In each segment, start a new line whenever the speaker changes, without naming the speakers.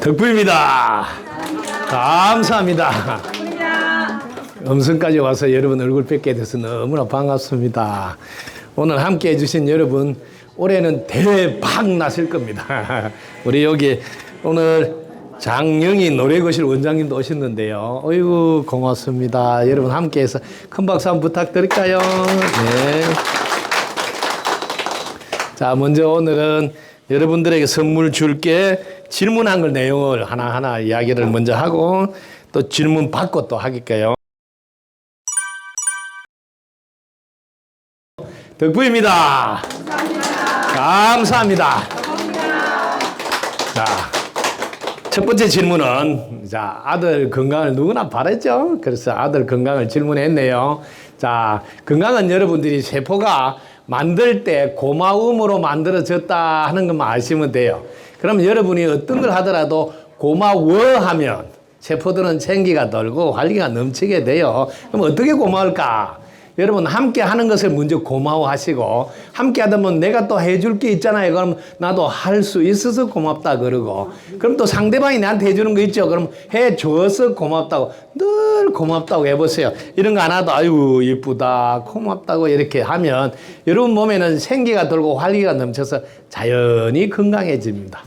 덕부입니다. 감사합니다. 음성까지 와서 여러분 얼굴 뵙게 돼서 너무나 반갑습니다. 오늘 함께 해주신 여러분, 올해는 대박 나실 겁니다. 우리 여기 오늘 장영희 노래거실 원장님도 오셨는데요. 어이구, 고맙습니다. 여러분 함께 해서 큰 박수 한번 부탁드릴까요? 네. 자, 먼저 오늘은 여러분들에게 선물 줄게 질문한 걸 내용을 하나하나 이야기를 먼저 하고 또 질문 받고 또 하겠게요. 덕부입니다. 감사합니다. 자, 첫 번째 질문은, 자, 아들 건강을 누구나 바랬죠? 그래서 아들 건강을 질문했네요. 자, 건강은 여러분들이 세포가 만들 때 고마움으로 만들어졌다 하는 것만 아시면 돼요. 그럼 여러분이 어떤 걸 하더라도 고마워하면 세포들은 생기가 돌고 활기가 넘치게 돼요. 그럼 어떻게 고마울까? 여러분 함께 하는 것을 먼저 고마워하시고, 함께 하다 보면 내가 또 해줄 게 있잖아요. 그럼 나도 할 수 있어서 고맙다 그러고, 그럼 또 상대방이 나한테 해주는 거 있죠. 그럼 해줘서 고맙다고, 늘 고맙다고 해보세요. 이런 거 안 하도 아유 이쁘다 고맙다고 이렇게 하면 여러분 몸에는 생기가 돌고 활기가 넘쳐서 자연히 건강해집니다.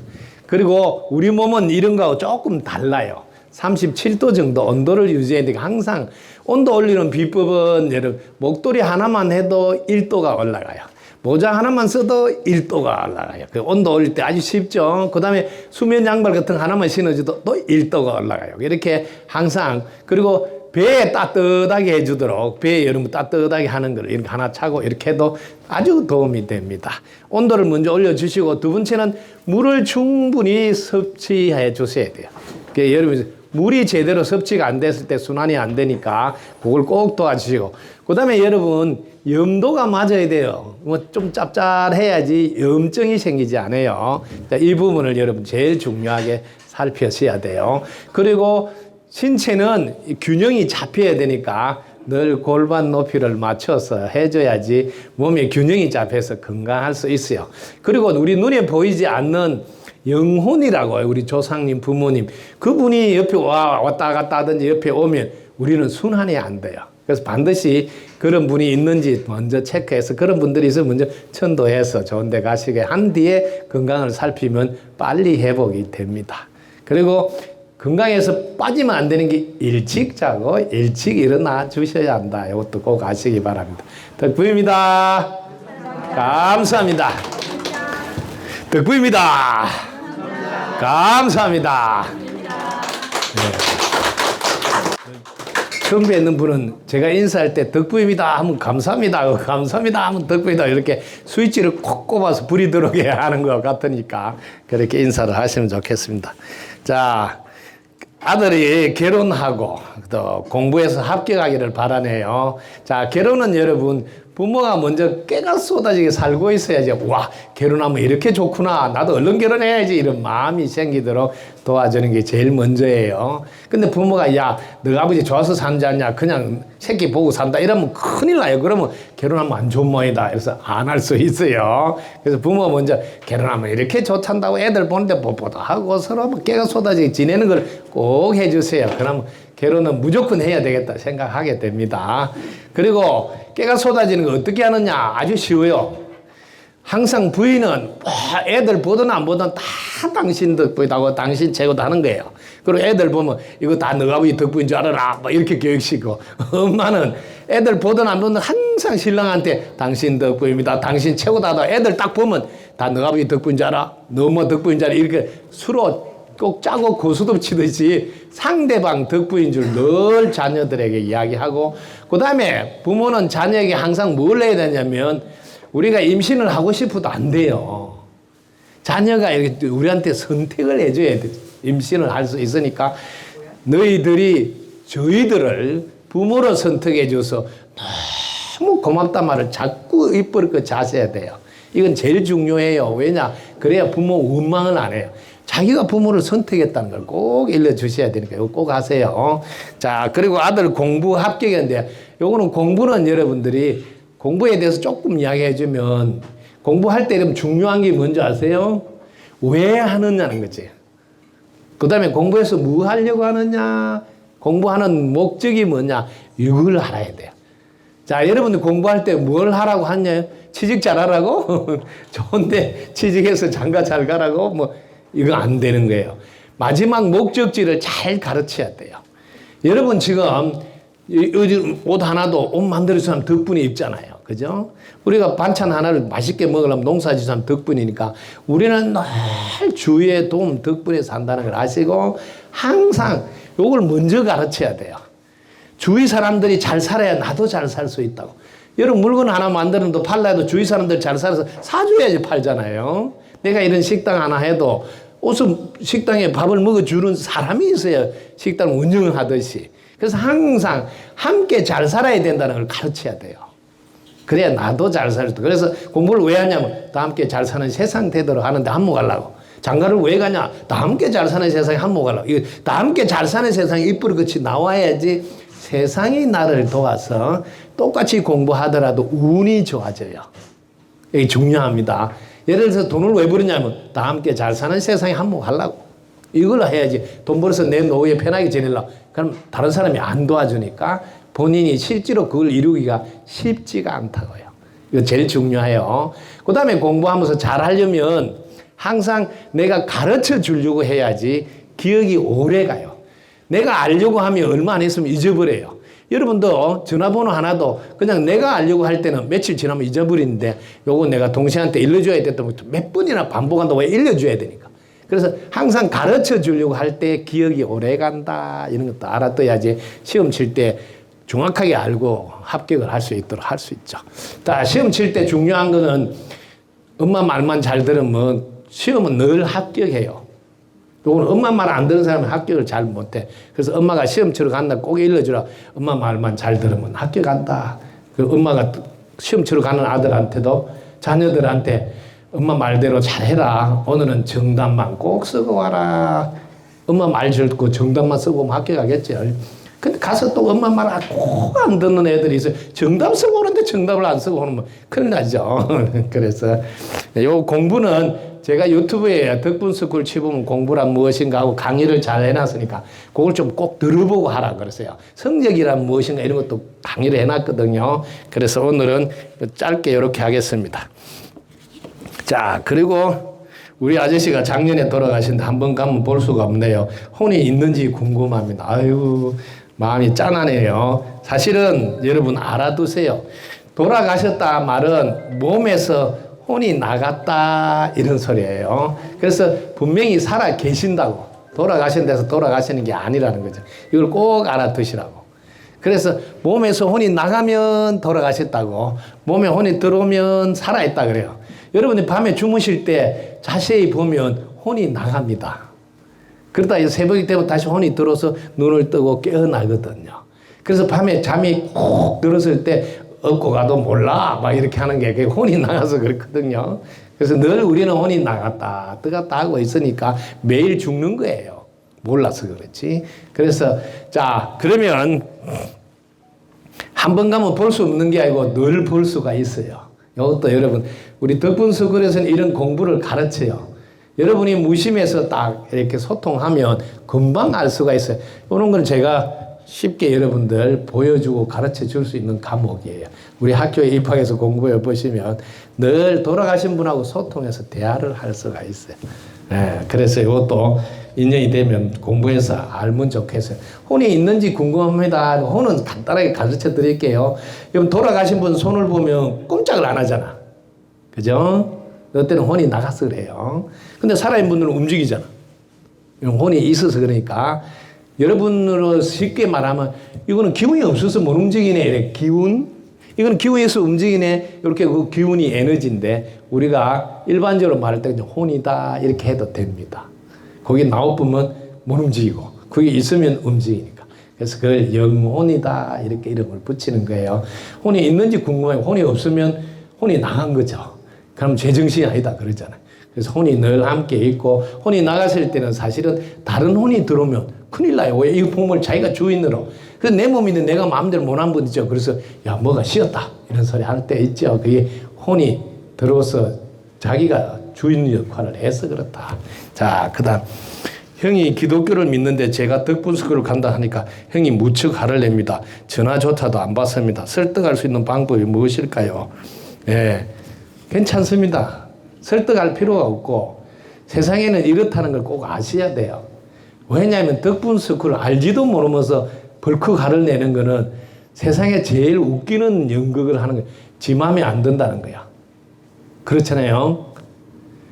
그리고 우리 몸은 이런 거하고 조금 달라요. 37도 정도 온도를 유지해야 되니까 항상 온도 올리는 비법은 여러분 목도리 하나만 해도 1도가 올라가요. 모자 하나만 써도 1도가 올라가요. 그 온도 올릴 때 아주 쉽죠. 그 다음에 수면 양말 같은 거 하나만 신어줘도 또 1도가 올라가요. 이렇게 항상, 그리고 배에 따뜻하게 해주도록 배에 여러분 따뜻하게 하는 걸 이렇게 하나 차고 이렇게 해도 아주 도움이 됩니다. 온도를 먼저 올려주시고, 두 번째는 물을 충분히 섭취해 주셔야 돼요. 그러니까 여러분 물이 제대로 섭취가 안 됐을 때 순환이 안 되니까 그걸 꼭 도와주시고, 그 다음에 여러분 염도가 맞아야 돼요. 뭐 좀 짭짤해야지 염증이 생기지 않아요. 이 부분을 여러분 제일 중요하게 살피셔야 돼요. 그리고 신체는 균형이 잡혀야 되니까 늘 골반 높이를 맞춰서 해줘야지 몸에 균형이 잡혀서 건강할 수 있어요. 그리고 우리 눈에 보이지 않는 영혼이라고요. 우리 조상님, 부모님. 그분이 옆에 왔다 갔다 하든지 옆에 오면 우리는 순환이 안 돼요. 그래서 반드시 그런 분이 있는지 먼저 체크해서, 그런 분들이 있으면 먼저 천도해서 좋은 데 가시게 한 뒤에 건강을 살피면 빨리 회복이 됩니다. 그리고 건강에서 빠지면 안 되는 게 일찍 자고 일찍 일어나 주셔야 한다. 이것도 꼭 아시기 바랍니다. 덕부입니다. 감사합니다. 덕부입니다. 감사합니다. 네. 처음 뵙는 분은 제가 인사할 때 덕부입니다 하면 감사합니다, 감사합니다 하면 덕부입니다, 이렇게 스위치를 콕 꼽아서 불이 들어오게 하는 것 같으니까 그렇게 인사를 하시면 좋겠습니다. 자, 아들이 결혼하고 또 공부해서 합격하기를 바라네요. 자, 결혼은 여러분 부모가 먼저 깨가 쏟아지게 살고 있어야지, 와, 결혼하면 이렇게 좋구나, 나도 얼른 결혼해야지, 이런 마음이 생기도록 도와주는 게 제일 먼저예요. 근데 부모가 야, 너 아버지 좋아서 산지 않냐, 그냥 새끼 보고 산다 이러면 큰일 나요. 그러면 결혼하면 안 좋은 모양이다, 그래서 안 할 수 있어요. 그래서 부모가 먼저 결혼하면 이렇게 좋단다고 애들 보는데 뽀뽀도 하고 서로 깨가 쏟아지게 지내는 걸 꼭 해주세요. 그러면 결혼은 무조건 해야 되겠다 생각하게 됩니다. 그리고 깨가 쏟아지는 거 어떻게 하느냐, 아주 쉬워요. 항상 부인은 애들 보든 안 보든 다 당신 덕분이다고 당신 최고다 하는 거예요. 그리고 애들 보면 이거 다 너가 아버지 덕분인 줄 알아라 뭐 이렇게 교육시키고, 엄마는 애들 보든 안 보든 항상 신랑한테 당신 덕분입니다, 당신 최고다. 애들 딱 보면 다 너가 아버지 덕분인 줄 알아, 너 뭐 덕분인 줄 알아, 이렇게 서로 꼭 짜고 고수도 치듯이 상대방 덕분인 줄 늘 자녀들에게 이야기하고, 그 다음에 부모는 자녀에게 항상 뭘 해야 되냐면, 우리가 임신을 하고 싶어도 안 돼요. 자녀가 이렇게 우리한테 선택을 해줘야 돼. 임신을 할 수 있으니까 너희들이 저희들을 부모로 선택해줘서 너무 고맙단 말을 자꾸 입버릇 자세야 돼요. 이건 제일 중요해요. 왜냐? 그래야 부모 원망을 안 해요. 자기가 부모를 선택했다는 걸 꼭 일러주셔야 되니까 이거 꼭 하세요. 자, 그리고 아들 공부 합격인데, 요거는 공부는 여러분들이 공부에 대해서 조금 이야기해 주면, 공부할 때 중요한 게 뭔지 아세요? 왜 하느냐는 거지. 그 다음에 공부해서 뭐 하려고 하느냐? 공부하는 목적이 뭐냐? 이걸 알아야 돼요. 자, 여러분들 공부할 때 뭘 하라고 하냐? 취직 잘하라고? 좋은데 취직해서 장가 잘 가라고? 뭐, 이거 안 되는 거예요. 마지막 목적지를 잘 가르쳐야 돼요. 여러분 지금 옷 하나도 옷 만들어준 사람 덕분에 입잖아요. 그죠? 우리가 반찬 하나를 맛있게 먹으려면 농사짓는 사람 덕분이니까 우리는 늘 주위의 도움 덕분에 산다는 걸 아시고 항상 이걸 먼저 가르쳐야 돼요. 주위 사람들이 잘 살아야 나도 잘 살 수 있다고. 여러분 물건 하나 만드는데 팔라 해도 주위 사람들 잘 살아서 사줘야지 팔잖아요. 내가 이런 식당 하나 해도 옷은 식당에 밥을 먹어주는 사람이 있어야 식당 운영을 하듯이. 그래서 항상 함께 잘 살아야 된다는 걸 가르쳐야 돼요. 그래야 나도 잘 살 수 있다. 그래서 공부를 왜 하냐면 다 함께 잘 사는 세상 되도록 하는데 한몫하려고. 장가를 왜 가냐? 다 함께 잘 사는 세상에 한몫하려고. 다 함께 잘 사는 세상에 이쁘게 끝이 나와야지 세상이 나를 도와서 똑같이 공부하더라도 운이 좋아져요. 이게 중요합니다. 예를 들어서 돈을 왜 버느냐면 다 함께 잘 사는 세상에 한몫하려고. 이걸 해야지. 돈 벌어서 내 노후에 편하게 지내려고. 그럼 다른 사람이 안 도와주니까 본인이 실제로 그걸 이루기가 쉽지가 않다고요. 이거 제일 중요해요. 그 다음에 공부하면서 잘하려면 항상 내가 가르쳐 주려고 해야지 기억이 오래 가요. 내가 알려고 하면 얼마 안 있으면 잊어버려요. 여러분도 전화번호 하나도 그냥 내가 알려고 할 때는 며칠 지나면 잊어버리는데 요거 내가 동생한테 일러줘야 됐다면 몇 번이나 반복한다고 왜 일러줘야 되니까. 그래서 항상 가르쳐 주려고 할 때 기억이 오래 간다. 이런 것도 알아둬야지 시험 칠 때 정확하게 알고 합격을 할 수 있도록 할 수 있죠. 자, 시험 칠 때 중요한 거는 엄마 말만 잘 들으면 시험은 늘 합격해요. 요거는 엄마 말 안 듣는 사람은 합격을 잘 못해. 그래서 엄마가 시험 치러 간다 꼭 일러주라. 엄마 말만 잘 들으면 합격한다. 그 엄마가 시험 치러 가는 아들한테도 자녀들한테 엄마 말대로 잘해라. 오늘은 정답만 꼭 쓰고 와라. 엄마 말 듣고 정답만 쓰고 오면 합격하겠죠. 근데 가서 또 엄마 말 꼭 안 듣는 애들이 있어요. 정답 쓰고 오는데 정답을 안 쓰고 오면 큰일 나죠. 그래서 요 공부는 제가 유튜브에 덕분스쿨 치보면 공부란 무엇인가 하고 강의를 잘 해놨으니까 그걸 좀 꼭 들어보고 하라 그랬어요. 성적이란 무엇인가 이런 것도 강의를 해놨거든요. 그래서 오늘은 짧게 이렇게 하겠습니다. 자, 그리고 우리 아저씨가 작년에 돌아가신데 한 번 가면 볼 수가 없네요. 혼이 있는지 궁금합니다. 아유, 마음이 짠하네요. 사실은 여러분 알아두세요. 돌아가셨다 말은 몸에서 혼이 나갔다 이런 소리예요. 그래서 분명히 살아 계신다고. 돌아가신 데서 돌아가시는 게 아니라는 거죠. 이걸 꼭 알아두시라고. 그래서 몸에서 혼이 나가면 돌아가셨다고, 몸에 혼이 들어오면 살아있다 그래요. 여러분이 밤에 주무실 때 자세히 보면 혼이 나갑니다. 그러다 새벽이 되면 다시 혼이 들어서 눈을 뜨고 깨어나거든요. 그래서 밤에 잠이 콕 들었을 때 업고 가도 몰라 막 이렇게 하는 게 혼이 나가서 그렇거든요. 그래서 늘 우리는 혼이 나갔다 뜨갔다 하고 있으니까 매일 죽는 거예요. 몰라서 그렇지. 그래서 자, 그러면 한 번 가면 볼 수 없는 게 아니고 늘 볼 수가 있어요. 이것도 여러분 우리 덕분스쿨에서는 이런 공부를 가르쳐요. 여러분이 무심해서 딱 이렇게 소통하면 금방 알 수가 있어요. 이런 건 제가 쉽게 여러분들 보여주고 가르쳐 줄 수 있는 과목이에요. 우리 학교에 입학해서 공부해 보시면 늘 돌아가신 분하고 소통해서 대화를 할 수가 있어요. 네, 그래서 이것도 인연이 되면 공부해서 알면 좋겠어요. 혼이 있는지 궁금합니다. 혼은 간단하게 가르쳐 드릴게요. 여러분 돌아가신 분 손을 보면 꼼짝을 안 하잖아. 그죠? 그때는 혼이 나가서 그래요. 근데 살아있는 분들은 움직이잖아. 혼이 있어서 그러니까 여러분으로 쉽게 말하면 이거는 기운이 없어서 못 움직이네. 이래. 기운? 이건 기운에서 움직이네. 이렇게 그 기운이 에너지인데 우리가 일반적으로 말할 때 그냥 혼이다 이렇게 해도 됩니다. 거기 나오면 못 움직이고 그게 있으면 움직이니까. 그래서 그걸 영혼이다 이렇게 이름을 붙이는 거예요. 혼이 있는지 궁금해요. 혼이 없으면 혼이 나간 거죠. 그럼 제정신이 아니다 그러잖아요. 그래서 혼이 늘 함께 있고 혼이 나갔을 때는 사실은 다른 혼이 들어오면 큰일 나요. 왜? 이 몸을 자기가 주인으로. 그래서 내 몸인데 내가 마음대로 못한 분 있죠. 그래서 야 뭐가 쉬었다 이런 소리 할 때 있죠. 그게 혼이 들어와서 자기가 주인 역할을 해서 그렇다. 자, 그다음 형이 기독교를 믿는데 제가 덕분스쿨을 간다 하니까 형이 무척 화를 냅니다. 전화조차도 안 받습니다. 설득할 수 있는 방법이 무엇일까요? 예, 괜찮습니다. 설득할 필요가 없고 세상에는 이렇다는 걸 꼭 아셔야 돼요. 왜냐하면 덕분스쿨을 알지도 모르면서 벌컥 화를 내는 거는 세상에 제일 웃기는 연극을 하는 거예요. 지 마음에 안 든다는 거야. 그렇잖아요.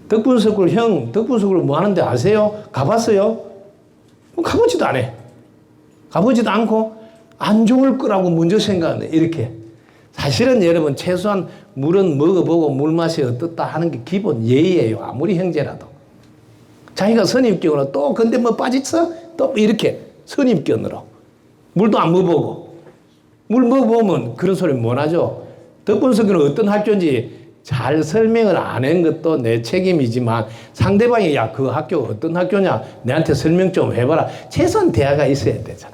덕분스쿨 형 덕분스쿨 뭐 하는데 아세요? 가봤어요? 가보지도 않아. 가보지도 않고 안 좋을 거라고 먼저 생각하네. 이렇게. 사실은 여러분 최소한 물은 먹어보고 물 맛이 어떻다 하는 게 기본 예의예요. 아무리 형제라도. 자기가 선입견으로 또 근데 뭐 빠졌어? 또 이렇게 선입견으로. 물도 안 먹어보고. 물 먹어보면 그런 소리 못 하죠. 덕분스쿨은 어떤 학교인지 잘 설명을 안 한 것도 내 책임이지만 상대방이 야, 그 학교 어떤 학교냐? 내한테 설명 좀 해봐라. 최소한 대화가 있어야 되잖아.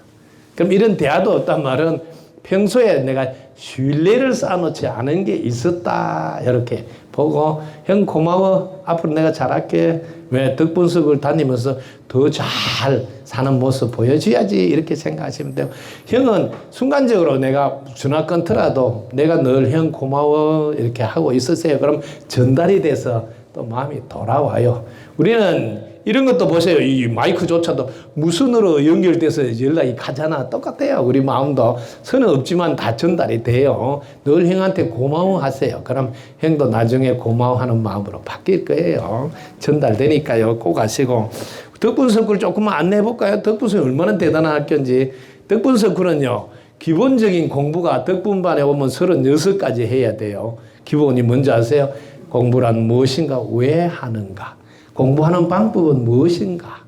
그럼 이런 대화도 없단 말은 평소에 내가 신뢰를 쌓아놓지 않은 게 있었다. 이렇게 보고 형 고마워. 앞으로 내가 잘할게. 왜 덕분스쿨 다니면서 더 잘 사는 모습 보여줘야지. 이렇게 생각하시면 돼요. 형은 순간적으로 내가 전화 끊더라도 내가 늘 형 고마워 이렇게 하고 있으세요. 그럼 전달이 돼서 또 마음이 돌아와요. 우리는 이런 것도 보세요. 이 마이크조차도 무선으로 연결돼서 연락이 가잖아. 똑같아요. 우리 마음도 선은 없지만 다 전달이 돼요. 늘 형한테 고마워하세요. 그럼 형도 나중에 고마워하는 마음으로 바뀔 거예요. 전달되니까요. 꼭 아시고. 덕분스쿨 조금만 안내해 볼까요? 덕분스쿨 얼마나 대단한 학교인지. 덕분스쿨은요. 기본적인 공부가 덕분반에 오면 36가지 해야 돼요. 기본이 뭔지 아세요? 공부란 무엇인가? 왜 하는가? 공부하는 방법은 무엇인가?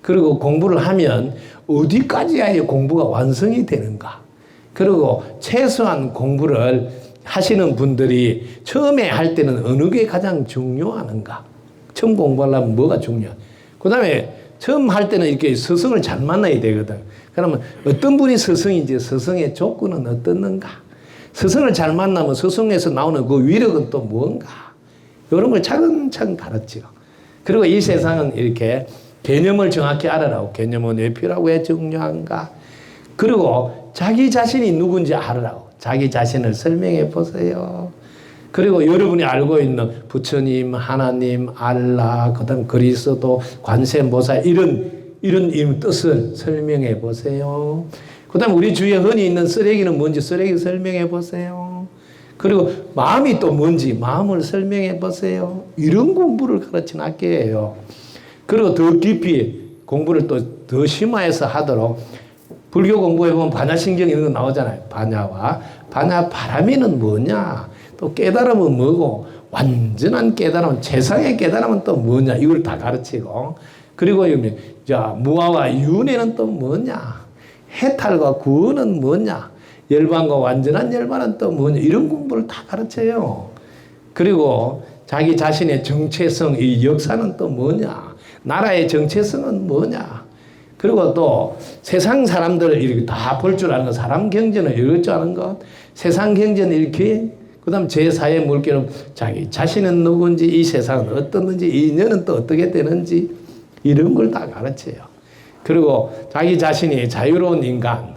그리고 공부를 하면 어디까지 해야 공부가 완성이 되는가? 그리고 최소한 공부를 하시는 분들이 처음에 할 때는 어느 게 가장 중요한가? 처음 공부하려면 뭐가 중요해? 그 다음에 처음 할 때는 이렇게 스승을 잘 만나야 되거든. 그러면 어떤 분이 스승인지 스승의 조건은 어떻는가? 스승을 잘 만나면 스승에서 나오는 그 위력은 또 뭔가? 이런 걸 차근차근 가르치고. 그리고 이 세상은 이렇게 개념을 정확히 알아라고. 개념은 왜 필요하고 왜 중요한가? 그리고 자기 자신이 누군지 알아라고. 자기 자신을 설명해 보세요. 그리고 여러분이 알고 있는 부처님, 하나님, 알라, 그다음 그리스도, 관세음보살 이런 뜻을 설명해 보세요. 그다음 우리 주위에 흔히 있는 쓰레기는 뭔지 쓰레기 설명해 보세요. 그리고 마음이 또 뭔지 마음을 설명해 보세요. 이런 공부를 가르치는 학교예요. 그리고 더 깊이 공부를 또 더 심화해서 하도록 불교 공부해 보면 반야신경 이런 거 나오잖아요. 반야와 반야 바라미는 뭐냐? 또 깨달음은 뭐고 완전한 깨달음, 최상의 깨달음은 또 뭐냐? 이걸 다 가르치고 그리고 자 무아와 윤회는 또 뭐냐? 해탈과 구원은 뭐냐? 열반과 완전한 열반은 또 뭐냐? 이런 공부를 다 가르쳐요. 그리고 자기 자신의 정체성, 이 역사는 또 뭐냐? 나라의 정체성은 뭐냐? 그리고 또 세상 사람들을 이렇게 다 볼 줄 아는 것, 사람 경전을 읽을 줄 아는 것, 세상 경전 읽기, 그 다음 제4의 물결은 자기 자신은 누군지, 이 세상은 어떻는지, 이 인연은 또 어떻게 되는지, 이런 걸 다 가르쳐요. 그리고 자기 자신이 자유로운 인간,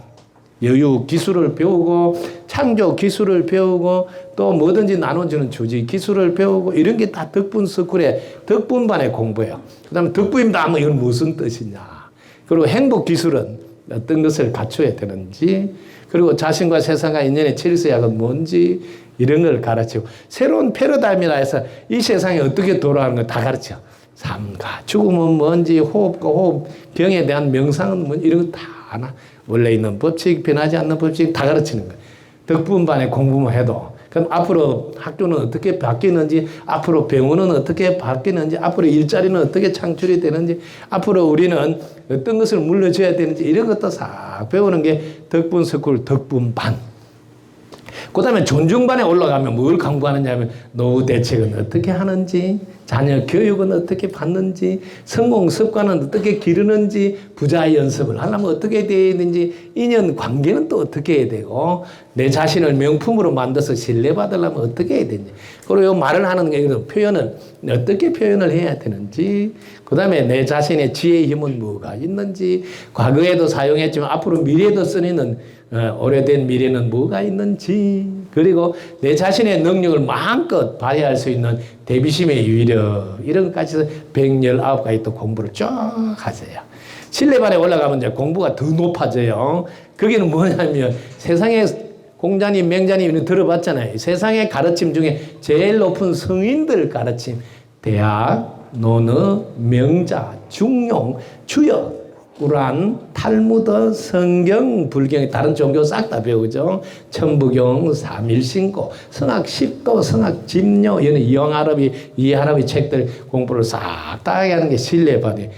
여유 기술을 배우고 창조 기술을 배우고 또 뭐든지 나눠주는 주지 기술을 배우고 이런 게 다 덕분스쿨의 덕분반의 공부예요. 그 다음에 덕분입니다 하면 이건 무슨 뜻이냐. 그리고 행복 기술은 어떤 것을 갖춰야 되는지 그리고 자신과 세상과 인연의 질서약은 뭔지 이런 걸 가르치고 새로운 패러다임이라 해서 이 세상에 어떻게 돌아가는 걸 다 가르쳐. 삶과 죽음은 뭔지 호흡과 호흡 병에 대한 명상은 뭔지 이런 거 다 하나. 원래 있는 법칙, 변하지 않는 법칙 다 가르치는 거예요. 덕분반에 공부만 해도. 그럼 앞으로 학교는 어떻게 바뀌는지, 앞으로 병원은 어떻게 바뀌는지, 앞으로 일자리는 어떻게 창출이 되는지, 앞으로 우리는 어떤 것을 물려줘야 되는지 이런 것도 싹 배우는 게 덕분스쿨 덕분반. 그 다음에 존중반에 올라가면 뭘 강구하느냐 하면 노후 대책은 어떻게 하는지, 자녀 교육은 어떻게 받는지, 성공 습관은 어떻게 기르는지, 부자 연습을 하려면 어떻게 돼야 되는지, 인연 관계는 또 어떻게 해야 되고, 내 자신을 명품으로 만들어서 신뢰받으려면 어떻게 해야 되는지, 그리고 이 말을 하는 게 표현을 어떻게 표현을 해야 되는지, 그 다음에 내 자신의 지혜의 힘은 뭐가 있는지, 과거에도 사용했지만 앞으로 미래에도 쓰이는 오래된 미래는 뭐가 있는지, 그리고 내 자신의 능력을 마음껏 발휘할 수 있는 대비심의 위력, 이런 것까지 해서 119가지 또 공부를 쭉 하세요. 신뢰반에 올라가면 이제 공부가 더 높아져요. 거기는 뭐냐면 세상에 공자님, 맹자님 들어봤잖아요. 세상의 가르침 중에 제일 높은 성인들 가르침, 대학, 논어, 명자, 중용, 주역, 꾸란, 탈무드, 성경, 불경, 다른 종교 싹 다 배우죠. 천부경, 삼일신고, 성악 십도, 성악 집료, 이영아랍이, 이하랍이 책들 공부를 싹 다 하는 게 신뢰반이에요.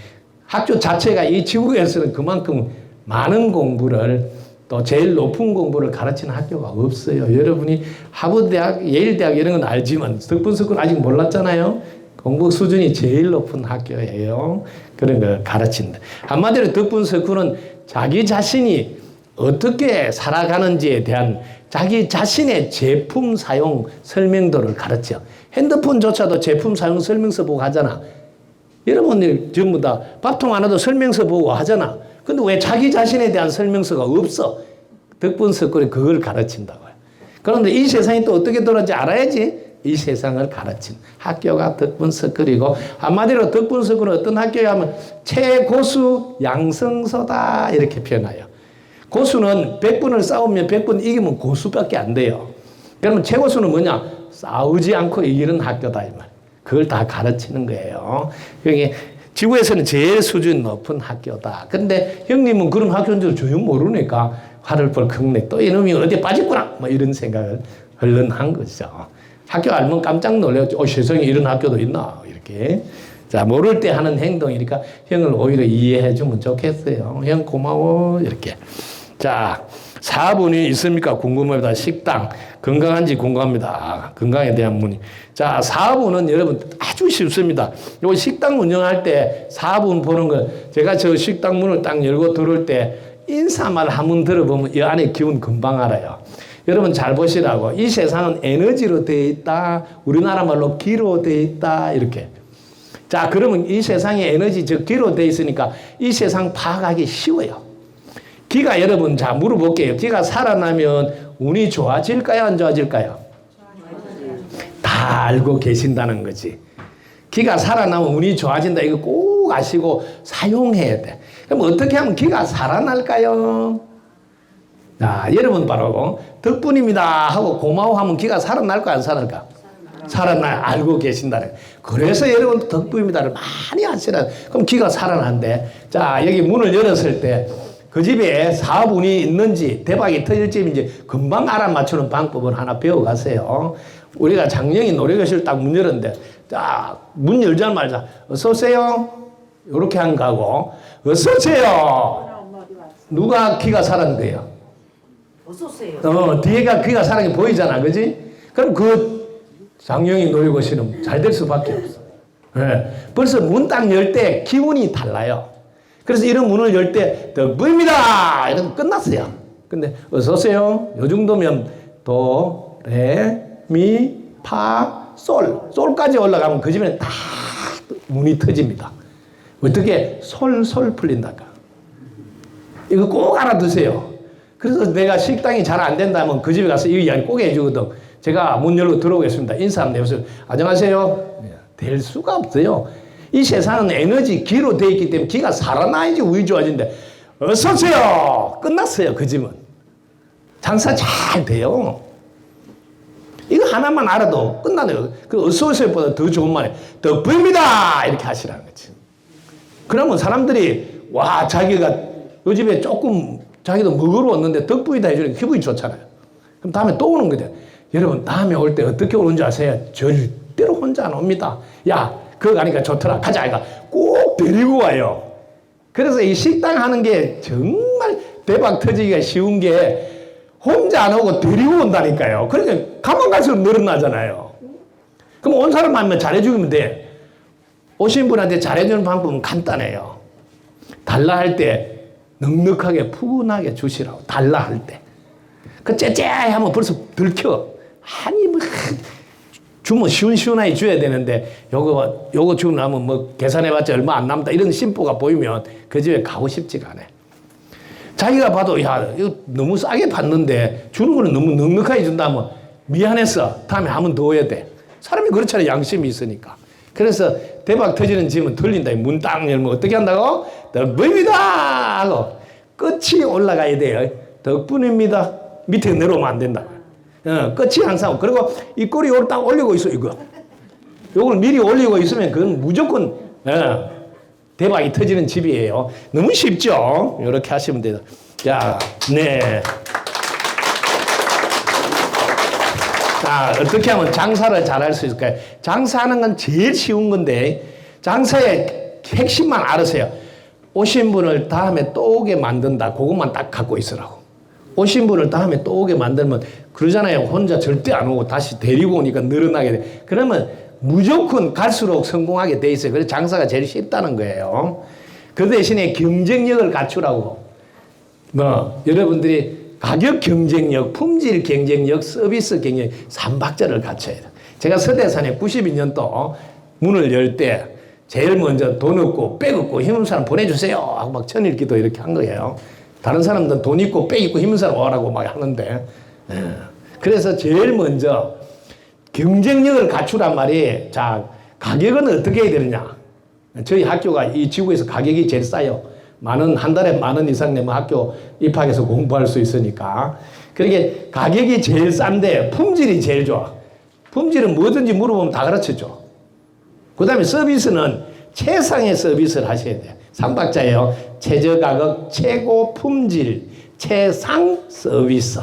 학교 자체가 이 지구에서는 그만큼 많은 공부를, 또 제일 높은 공부를 가르치는 학교가 없어요. 여러분이 하버드대학, 예일대학 이런 건 알지만 덕분석은 아직 몰랐잖아요. 공부 수준이 제일 높은 학교예요. 그런 거 가르친다. 한마디로 덕분석은 자기 자신이 어떻게 살아가는지에 대한 자기 자신의 제품 사용 설명도를 가르쳐. 핸드폰조차도 제품 사용 설명서 보고 하잖아. 여러분들 전부 다 밥통 하나도 설명서 보고 하잖아. 근데 왜 자기 자신에 대한 설명서가 없어? 덕분석은 그걸 가르친다고요. 그런데 이 세상이 또 어떻게 돌아가는지 알아야지. 이 세상을 가르친 학교가 덕분석거리고, 한마디로 덕분석은 어떤 학교야 하면 최고수 양성소다 이렇게 표현해요. 고수는 100분을 싸우면 100분 이기면 고수밖에 안 돼요. 그러면 최고수는 뭐냐? 싸우지 않고 이기는 학교다 이 말. 그걸 다 가르치는 거예요. 여기 지구에서는 제일 수준 높은 학교다. 근데 형님은 그런 학교인 줄 전혀 모르니까 화를 벌컥 내. 또 이놈이 어디에 빠졌구나 뭐 이런 생각을 얼른 한 거죠. 학교 알면 깜짝 놀래요. 세상에 이런 학교도 있나 이렇게. 자, 모를 때 하는 행동이니까 형을 오히려 이해해 주면 좋겠어요. 형 고마워 이렇게. 자, 4분이 있습니까? 궁금합니다. 식당 건강한지 궁금합니다. 건강에 대한 문의. 자, 4분은 여러분 아주 쉽습니다. 요 식당 운영할 때 4분 보는 거, 제가 저 식당 문을 딱 열고 들어올 때 인사말 한번 들어보면 이 안에 기분 금방 알아요. 여러분 잘 보시라고. 이 세상은 에너지로 되어 있다. 우리나라 말로 기로 되어 있다. 이렇게. 자, 그러면 이 세상에 에너지, 즉 기로 되어 있으니까 이 세상 파악하기 쉬워요. 기가 여러분, 자 물어볼게요. 기가 살아나면 운이 좋아질까요? 안 좋아질까요? 다 알고 계신다는 거지. 기가 살아나면 운이 좋아진다. 이거 꼭 아시고 사용해야 돼. 그럼 어떻게 하면 기가 살아날까요? 자, 여러분 바로 덕분입니다 하고 고마워하면 기가 살아날까 안 살아날까? 살아날 알고 계신다는. 그래서 여러분 덕분입니다를 많이 하시라. 그럼 기가 살아난대. 자, 여기 문을 열었을 때 그 집에 사업운이 있는지 대박이 터질 집인지 금방 알아맞추는 방법을 하나 배워가세요. 우리가 작년에 노래교실 딱 문 열었는데, 자, 문 열자마자 어서 오세요 이렇게 한 거하고 어서 오세요 누가 기가 살아난 거예요? 어서오세요. 뒤에가 귀가 사랑이 보이잖아, 그지? 그럼 그 장영희 노래교실은 잘 될 수밖에 없어. 네. 벌써 문 딱 열 때 기운이 달라요. 그래서 이런 문을 열 때 덕분입니다 이러면 끝났어요. 근데 어서오세요 요 정도면 도, 레, 미, 파, 솔까지 올라가면 그 집에 딱 문이 터집니다. 어떻게 솔 풀린다까. 이거 꼭 알아두세요. 그래서 내가 식당이 잘 안 된다면 그 집에 가서 이 이야기 꼭 해주거든. 제가 문 열고 들어오겠습니다. 인사 한번 해보세요. 안녕하세요. 될 수가 없어요. 이 세상은 에너지, 기로 되어 있기 때문에 기가 살아나야지 운이 좋아진대. 어서오세요. 끝났어요. 그 집은. 장사 잘 돼요. 이거 하나만 알아도 끝나네요. 그 어서오세요보다 더 좋은 말이 덕분입니다 이렇게 하시라는 거지. 그러면 사람들이 와, 자기가 요 집에 조금 자기도 먹으러 왔는데 덕분이다 해주니까 기분이 좋잖아요. 그럼 다음에 또 오는 거죠. 여러분 다음에 올 때 어떻게 오는지 아세요? 절대로 혼자 안 옵니다. 야, 그거 가니까 좋더라. 가자. 아이가 꼭 데리고 와요. 그래서 이 식당 하는 게 정말 대박 터지기가 쉬운 게 혼자 안 오고 데리고 온다니까요. 그러니까 가만 갈수록 늘어나잖아요. 그럼 온 사람만 잘해주면 돼. 오신 분한테 잘해주는 방법은 간단해요. 달라 할 때 넉넉하게 푸근하게 주시라고. 달라 할 때. 그 째째 하면 벌써 들켜. 아니 뭐 주면 시원시원하게 줘야 되는데 요거 주고 나면 뭐 계산해봤자 얼마 안 남다 이런 심보가 보이면 그 집에 가고 싶지가 않아요. 자기가 봐도 야 이거 너무 싸게 받는데 주는 거는 너무 넉넉하게 준다면 미안했어. 다음에 한번 더 해야 돼. 사람이 그렇잖아요. 양심이 있으니까. 그래서 대박 터지는 집은 틀린다. 문 딱 열면 어떻게 한다고? 덕분입니다 하고 끝이 올라가야 돼요. 덕분입니다. 밑에 내려오면 안 된다. 끝이 항상. 그리고 이 꼬리 요걸 딱 올리고 있어 이거. 요걸 미리 올리고 있으면 그건 무조건 대박이 터지는 집이에요. 너무 쉽죠? 이렇게 하시면 돼요. 자, 네. 자, 어떻게 하면 장사를 잘할 수 있을까요? 장사하는 건 제일 쉬운 건데 장사의 핵심만 알으세요. 오신 분을 다음에 또 오게 만든다. 그것만 딱 갖고 있으라고. 오신 분을 다음에 또 오게 만들면 그러잖아요. 혼자 절대 안 오고 다시 데리고 오니까 늘어나게 돼. 그러면 무조건 갈수록 성공하게 돼 있어요. 그래서 장사가 제일 쉽다는 거예요. 그 대신에 경쟁력을 갖추라고. 뭐 여러분들이 가격 경쟁력, 품질 경쟁력, 서비스 경쟁력 3박자를 갖춰야 돼요. 제가 서대산에 92년도 문을 열 때 제일 먼저 돈 없고 빽 없고 힘없는 사람 보내주세요 하고 막 천일기도 이렇게 한 거예요. 다른 사람들은 돈 있고 빽 있고 힘없는 사람 오라고 막 하는데 그래서 제일 먼저 경쟁력을 갖추란 말이 자 가격은 어떻게 해야 되느냐. 저희 학교가 이 지구에서 가격이 제일 싸요. 한 달에 10,000원 이상 내면 학교 입학해서 공부할 수 있으니까. 그러니까 가격이 제일 싼데 품질이 제일 좋아. 품질은 뭐든지 물어보면 다 가르쳐줘. 그 다음에 서비스는 최상의 서비스를 하셔야 돼요. 3박자예요. 최저가격, 최고 품질, 최상 서비스.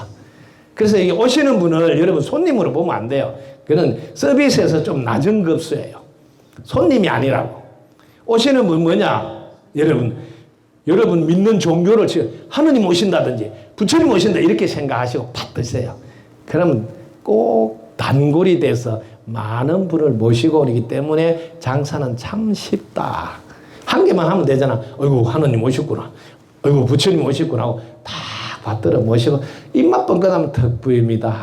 그래서 여기 오시는 분을 여러분 손님으로 보면 안 돼요. 그는 서비스에서 좀 낮은 급수예요. 손님이 아니라고. 오시는 분 뭐냐? 여러분 믿는 종교를 하느님 오신다든지 부처님 오신다 이렇게 생각하시고 팍 드세요. 그러면 꼭 단골이 돼서 많은 분을 모시고 오기 때문에 장사는 참 쉽다. 한 개만 하면 되잖아. 어이구 하느님 오셨구나. 어이구 부처님 오셨구나 하고 다 받들어 모시고 입맛 뻥끗하면 덕부입니다.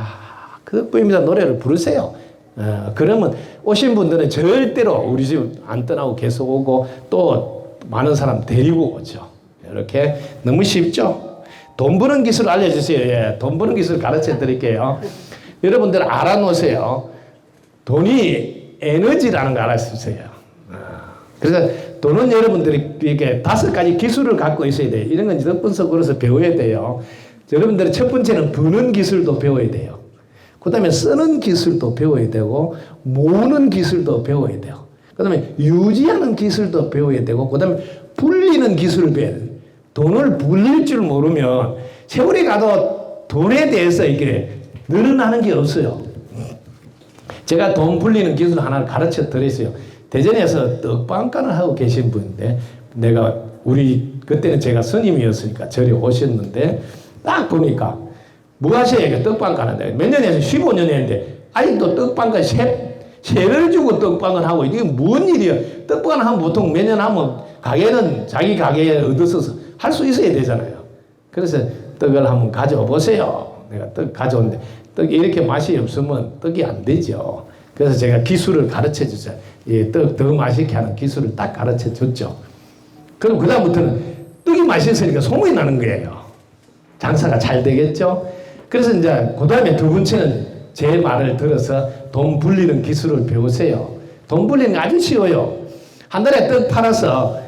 그 덕부입니다 노래를 부르세요. 그러면 오신 분들은 절대로 우리 집 안 떠나고 계속 오고 또 많은 사람 데리고 오죠. 이렇게 너무 쉽죠? 돈 버는 기술 알려주세요. 예, 돈 버는 기술 가르쳐 드릴게요. 여러분들 알아놓으세요. 돈이 에너지라는 거 알아주세요. 그래서 돈은 여러분들이 이렇게 5가지 기술을 갖고 있어야 돼요. 이런 건 덕분석으로서 배워야 돼요. 여러분들은 첫 번째는 버는 기술도 배워야 돼요. 그 다음에 쓰는 기술도 배워야 되고 모으는 기술도 배워야 돼요. 그 다음에 유지하는 기술도 배워야 되고 그 다음에 불리는 기술을 배워야 돼요. 돈을 불릴 줄 모르면 세월이 가도 돈에 대해서 이렇게 늘어나는 게 없어요. 제가 돈 불리는 기술 하나를 가르쳐 드렸어요. 대전에서 떡방간을 하고 계신 분인데 그때는 제가 스님이었으니까 절에 오셨는데 딱 보니까 뭐 하셔야 떡방간 한다. 몇 년에서 15년 했는데 아직도 떡방간 세를 주고 떡방을 하고 이게 뭔 일이야. 떡방을 하면 보통 몇 년 하면 가게는 자기 가게에 얻어서 할 수 있어야 되잖아요. 그래서 떡을 한번 가져와 보세요. 내가 떡 가져오는데 떡이 이렇게 맛이 없으면 떡이 안 되죠. 그래서 제가 기술을 가르쳐 주죠. 예, 떡 더 맛있게 하는 기술을 딱 가르쳐 줬죠. 그럼 그다음부터는 떡이 맛있으니까 소문이 나는 거예요. 장사가 잘 되겠죠. 그래서 이제 그다음에 두 번째는 제 말을 들어서 돈 불리는 기술을 배우세요. 돈 불리는 게 아주 쉬워요. 한 달에 떡 팔아서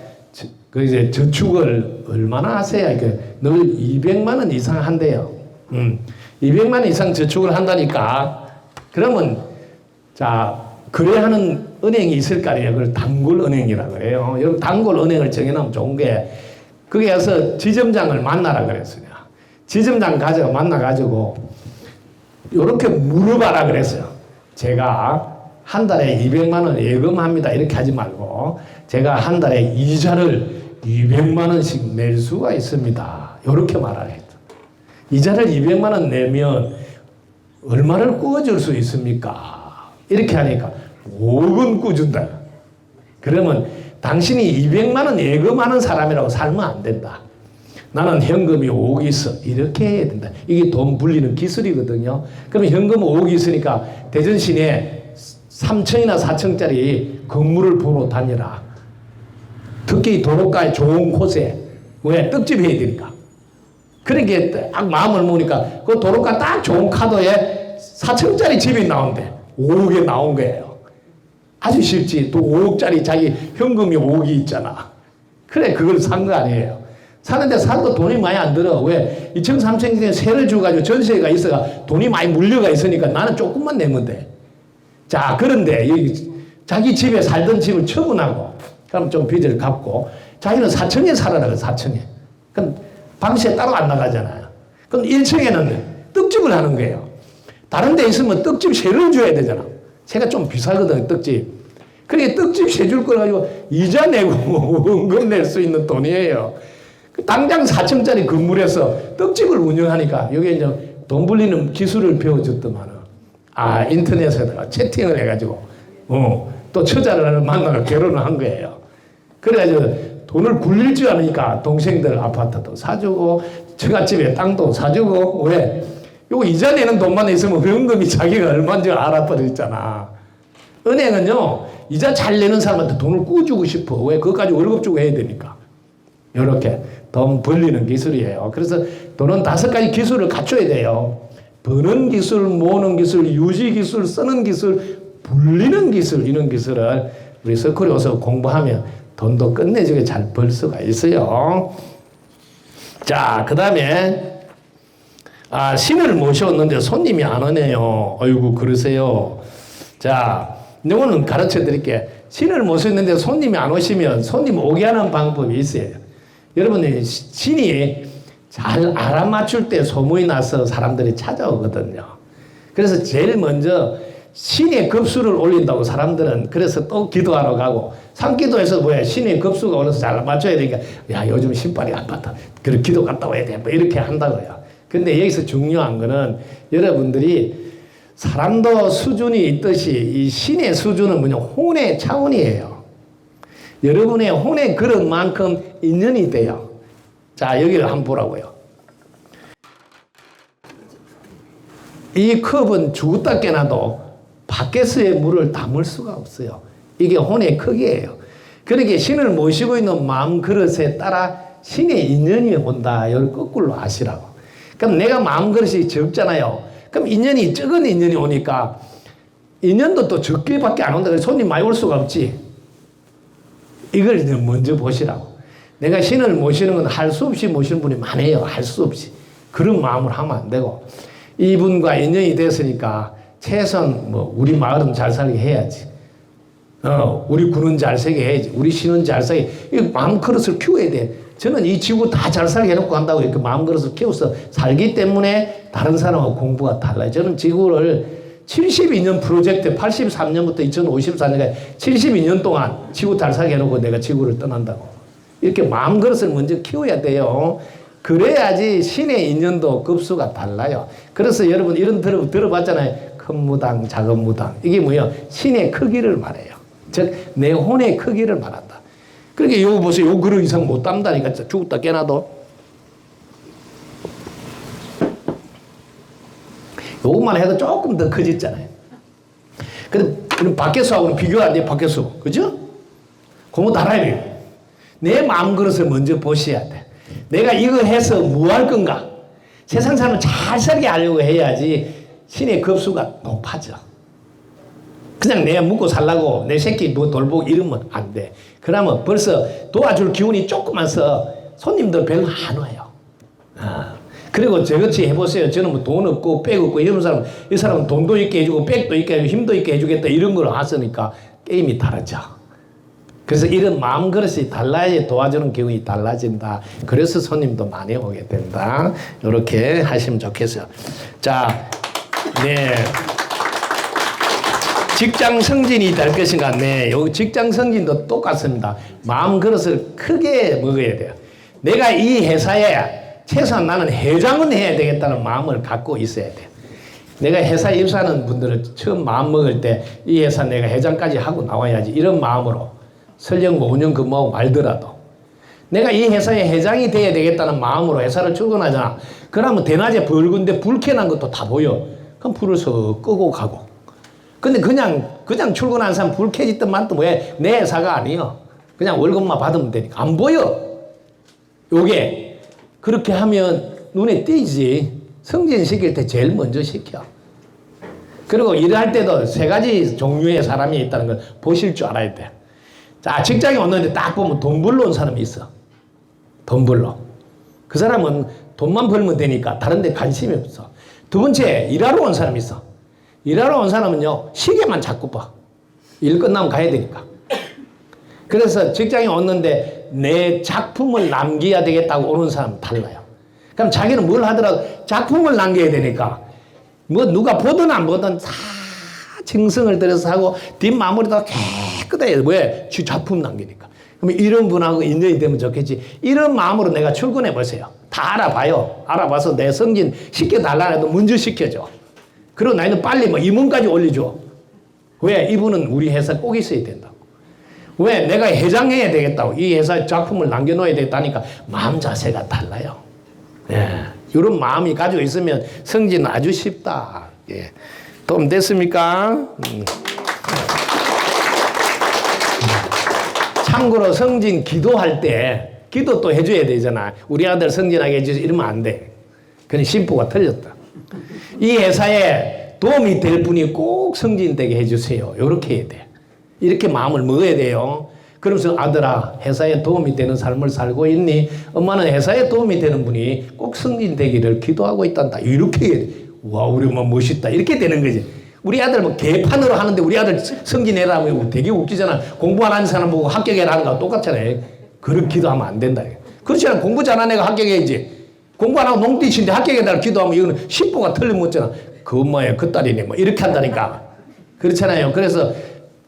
이제 저축을 얼마나 하세요? 늘 200만 원 이상 한대요. 200만 원 이상 저축을 한다니까. 그러면 자 거래하는 은행이 있을 거 아니에요. 그걸 단골은행이라고 그래요. 여러분 단골은행을 정해놓으면 좋은 게 거기 가서 지점장을 만나라 그랬어요. 지점장 가서 만나가지고 이렇게 물어봐라 그랬어요. 제가 한 달에 200만 원 예금합니다. 이렇게 하지 말고 제가 한 달에 이자를 200만 원씩 낼 수가 있습니다. 이렇게 말하라 했죠. 이자를 200만 원 내면 얼마를 꾸어줄 수 있습니까? 이렇게 하니까 5억은 꾸준다. 그러면 당신이 200만 원 예금하는 사람이라고 살면 안 된다. 나는 현금이 5억 있어. 이렇게 해야 된다. 이게 돈 불리는 기술이거든요. 그러면 현금 5억이 있으니까 대전 시내에 3층이나 4층짜리 건물을 보러 다니라. 특히 도로가에 좋은 곳에. 왜? 떡집 해야 되니까. 그러니까 딱 마음을 먹으니까 그 도로가 딱 좋은 카도에 4층짜리 집이 나온대. 5억에 나온 거예요. 아주 쉽지. 또 5억짜리 자기 현금이 5억이 있잖아. 그래, 그걸 산 거 아니에요. 사는데 사도 돈이 많이 안 들어. 왜? 2층, 3층에 세를 줘가지고 전세가 있어가 돈이 많이 물려가 있으니까 나는 조금만 내면 돼. 자, 그런데 자기 집에 살던 집을 처분하고, 그럼 좀 빚을 갚고, 자기는 4층에 살아라, 4층에. 그럼 방세 따로 안 나가잖아요. 그럼 1층에는 떡집을 하는 거예요. 다른 데 있으면 떡집 세를 줘야 되잖아. 세가 좀 비싸거든, 떡집. 그러니까 떡집 세 줄 걸 가지고 이자 내고 원금 낼 수 있는 돈이에요. 당장 4층짜리 건물에서 떡집을 운영하니까 여기 이제 돈 불리는 기술을 배워줬더만은 인터넷에다가 채팅을 해가지고 또 처자를 만나서 결혼을 한 거예요. 그래가지고 돈을 굴릴 줄 아니까 동생들 아파트도 사주고 처갓집에 땅도 사주고 왜? 요거 이자 내는 돈만 있으면 현금이 자기가 얼마인지 알아버렸잖아. 은행은요 이자 잘 내는 사람한테 돈을 꾸주고 싶어. 왜? 그것까지 월급 주고 해야 되니까. 이렇게 돈 벌리는 기술이에요. 그래서 돈은 5가지 기술을 갖춰야 돼요. 버는 기술, 모으는 기술, 유지 기술, 쓰는 기술, 불리는 기술, 이런 기술을 우리 서클에 와서 공부하면 돈도 끝내주게 잘 벌 수가 있어요. 자, 그 다음에 신을 모셔왔는데 손님이 안 오네요. 아이고 그러세요. 자, 이거는 가르쳐 드릴게. 신을 모셨는데 손님이 안 오시면 손님 오게 하는 방법이 있어요. 여러분이 신이 잘 알아맞출 때 소문이 나서 사람들이 찾아오거든요. 그래서 제일 먼저 신의 급수를 올린다고 사람들은 그래서 또 기도하러 가고 산기도에서 뭐야 신의 급수가 올라서 잘 맞춰야 되니까 야 요즘 신발이 안 받아. 그래 기도 갔다 와야 돼. 뭐 이렇게 한다고요. 근데 여기서 중요한 거는 여러분들이 사람도 수준이 있듯이 이 신의 수준은 뭐냐 혼의 차원이에요. 여러분의 혼의 그릇만큼 인연이 돼요. 자, 여기를 한번 보라고요. 이 컵은 죽었다 깨나도 밖에서의 물을 담을 수가 없어요. 이게 혼의 크기예요. 그러니까 신을 모시고 있는 마음 그릇에 따라 신의 인연이 온다. 이걸 거꾸로 아시라고. 그럼 내가 마음 그릇이 적잖아요. 그럼 인연이 적은 인연이 오니까 인연도 또 적게밖에 안 온다. 손님 많이 올 수가 없지. 이걸 이제 먼저 보시라고. 내가 신을 모시는 건 할 수 없이 모시는 분이 많아요. 할 수 없이. 그런 마음을 하면 안 되고. 이분과 인연이 됐으니까 최소한 우리 마을은 잘 살게 해야지. 우리 군은 잘 살게 해야지. 우리 신은 잘 살게. 이 마음 그릇을 키워야 돼. 저는 이 지구 다 잘 살게 해놓고 한다고 이렇게 마음 그릇을 키워서 살기 때문에 다른 사람하고 공부가 달라요. 저는 지구를 72년 프로젝트 83년부터 2054년까지 72년 동안 지구 잘 살게 해놓고 내가 지구를 떠난다고. 이렇게 마음 그릇을 먼저 키워야 돼요. 그래야지 신의 인연도 급수가 달라요. 그래서 여러분 이런 들어봤잖아요. 큰 무당, 작은 무당. 이게 뭐예요? 신의 크기를 말해요. 즉, 내 혼의 크기를 말한다. 그러니까 요거 보세요. 요 그릇 이상 못 담다니까 죽었다 깨나도. 요것만 해도 조금 더 커졌잖아요. 근데 밖에서하고는 비교가 안 돼, 밖에서. 그죠? 그거 알아야 돼요. 내 마음 그릇을 먼저 보셔야 돼. 내가 이거 해서 뭐 할 건가? 세상 사람을 잘 살게 하려고 해야지 신의 급수가 높아져. 그냥 내가 먹고 살라고 내 새끼 뭐 돌보고 이러면 안 돼. 그러면 벌써 도와줄 기운이 조그마서 손님들 별로 안 와요. 그리고 저같이 해보세요. 저는 뭐 돈 없고 백 없고 이런 사람, 이 사람은 돈도 있게 해주고 백도 있게 해주고 힘도 있게 해주겠다 이런 걸 하시니까 게임이 다르죠. 그래서 이런 마음 그릇이 달라야 도와주는 기운이 달라진다. 그래서 손님도 많이 오게 된다. 이렇게 하시면 좋겠어요. 자, 네. 직장 승진이 될 것인가? 네. 요 직장 승진도 똑같습니다. 마음 그릇을 크게 먹어야 돼요. 내가 이 회사에 최소한 나는 회장은 해야 되겠다는 마음을 갖고 있어야 돼. 내가 회사 입사하는 분들은 처음 마음 먹을 때 이 회사 내가 회장까지 하고 나와야지 이런 마음으로 설령 뭐 5년 근무하고 말더라도 내가 이 회사의 회장이 돼야 되겠다는 마음으로 회사를 출근하잖아. 그러면 대낮에 붉은데 불 켜난 것도 다 보여. 그럼 불을 서 끄고 가고. 근데 그냥 출근하는 사람 불 켜지든 말든 왜 내 회사가 아니여. 그냥 월급만 받으면 되니까 안 보여. 요게 그렇게 하면 눈에 띄지. 승진시킬 때 제일 먼저 시켜. 그리고 일할 때도 세 가지 종류의 사람이 있다는 걸 보실 줄 알아야 돼. 자, 직장에 왔는데 딱 보면 돈 벌러 온 사람이 있어. 돈 벌러. 그 사람은 돈만 벌면 되니까 다른 데 관심이 없어. 두 번째, 일하러 온 사람이 있어. 일하러 온 사람은요, 시계만 자꾸 봐. 일 끝나면 가야 되니까. 그래서 직장에 왔는데 내 작품을 남겨야 되겠다고 오는 사람은 달라요. 그럼 자기는 뭘 하더라도 작품을 남겨야 되니까 뭐 누가 보든 안 보든 다 정성을 들여서 하고 뒷마무리도 깨끗하게 왜? 작품 남기니까. 그럼 이런 분하고 인연이 되면 좋겠지. 이런 마음으로 내가 출근해 보세요. 다 알아봐요. 알아봐서 내 승진 시켜달라 해도 먼저 시켜줘. 그리고 나는 빨리 뭐 임원까지 올려줘. 왜? 이분은 우리 회사 꼭 있어야 된다고. 왜? 내가 회장해야 되겠다고. 이 회사에 작품을 남겨놓아야 되겠다니까 마음 자세가 달라요. 예. 이런 마음이 가지고 있으면 승진은 아주 쉽다. 예. 도움 됐습니까? 참고로 승진 기도할 때 기도 또 해줘야 되잖아. 우리 아들 승진하게 해주세요. 이러면 안 돼. 그냥 심보가 틀렸다. 이 회사에 도움이 될 분이 꼭 승진되게 해주세요. 이렇게 해야 돼. 이렇게 마음을 먹어야 돼요. 그러면서 아들아 회사에 도움이 되는 삶을 살고 있니? 엄마는 회사에 도움이 되는 분이 꼭 승진되기를 기도하고 있단다. 이렇게 해야 돼. 와 우리 엄마 멋있다. 이렇게 되는 거지. 우리 아들 뭐 개판으로 하는데 우리 아들 승진해라고 되게 웃기잖아. 공부 안 하는 사람 보고 합격해라 하는 거 똑같잖아요. 그렇게 기도하면 안 된다. 그렇지 않아. 공부 잘하는 애가 합격해야지. 공부 안 하고 농띠친데 합격해달라고 기도하면 이거는 심보가 틀림없잖아. 그 엄마야 그 딸이네 뭐 이렇게 한다니까. 그렇잖아요. 그래서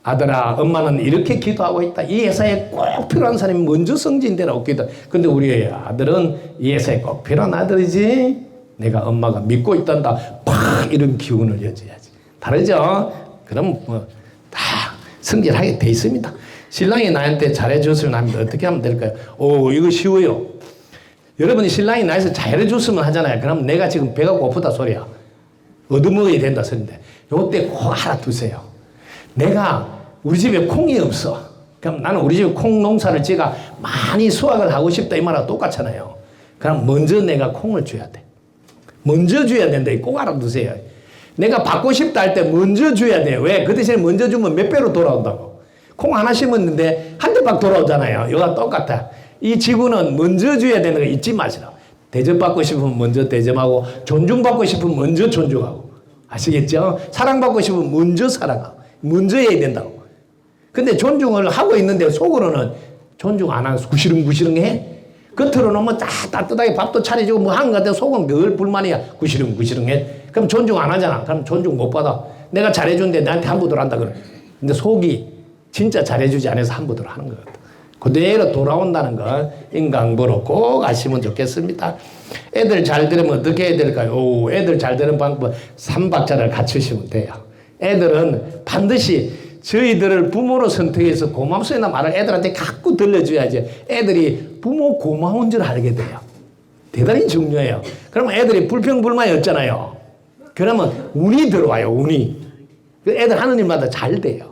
아들아 엄마는 이렇게 기도하고 있다. 이 회사에 꼭 필요한 사람이 먼저 승진되라고 기도. 근데 우리 아들은 이 회사에 꼭 필요한 아들이지. 내가 엄마가 믿고 있단다. 팍 이런 기운을 여줘야지. 다르죠? 그럼 뭐 다 승진하게 돼 있습니다. 신랑이 나한테 잘해줬으면 합니다. 어떻게 하면 될까요? 오 이거 쉬워요. 여러분이 신랑이 나한테 잘해줬으면 하잖아요. 그럼 내가 지금 배가 고프다 소리야. 얻어먹어야 된다 소리인데 요때 꼭 알아두세요. 내가 우리 집에 콩이 없어. 그럼 나는 우리 집에 콩 농사를 제가 많이 수확을 하고 싶다 이 말하고 똑같잖아요. 그럼 먼저 내가 콩을 줘야 돼. 먼저 줘야 된다. 꼭 알아두세요. 내가 받고 싶다 할 때 먼저 줘야 돼요. 왜? 그 대신에 먼저 주면 몇 배로 돌아온다고. 콩 하나 심었는데 한 대밖 돌아오잖아요. 이거가 똑같아. 이 지구는 먼저 줘야 되는 거 잊지 마시라고. 대접받고 싶으면 먼저 대접하고 존중받고 싶으면 먼저 존중하고. 아시겠죠? 사랑받고 싶으면 먼저 사랑하고. 먼저 해야 된다고. 근데 존중을 하고 있는데 속으로는 존중 안 하고 구시렁구시렁 해. 겉으로는 뭐 따뜻하게 밥도 차려주고 뭐 하는 것 같아. 속은 늘 불만이야. 구시렁구시렁 해. 그럼 존중 안 하잖아. 그럼 존중 못 받아. 내가 잘해주는데 나한테 함부로 한다 그래. 근데 속이 진짜 잘해주지 않아서 함부로 하는 것 같아. 그대로 돌아온다는 걸 인강보로 꼭 아시면 좋겠습니다. 애들 잘 들으면 어떻게 해야 될까요? 오, 애들 잘 들은 방법 3박자를 갖추시면 돼요. 애들은 반드시 저희들을 부모로 선택해서 고맙소이나 말을 애들한테 자꾸 들려줘야지 애들이 부모 고마운 줄 알게 돼요. 대단히 중요해요. 그러면 애들이 불평불만이 없잖아요. 그러면 운이 들어와요. 운이. 애들 하는 일마다 잘 돼요.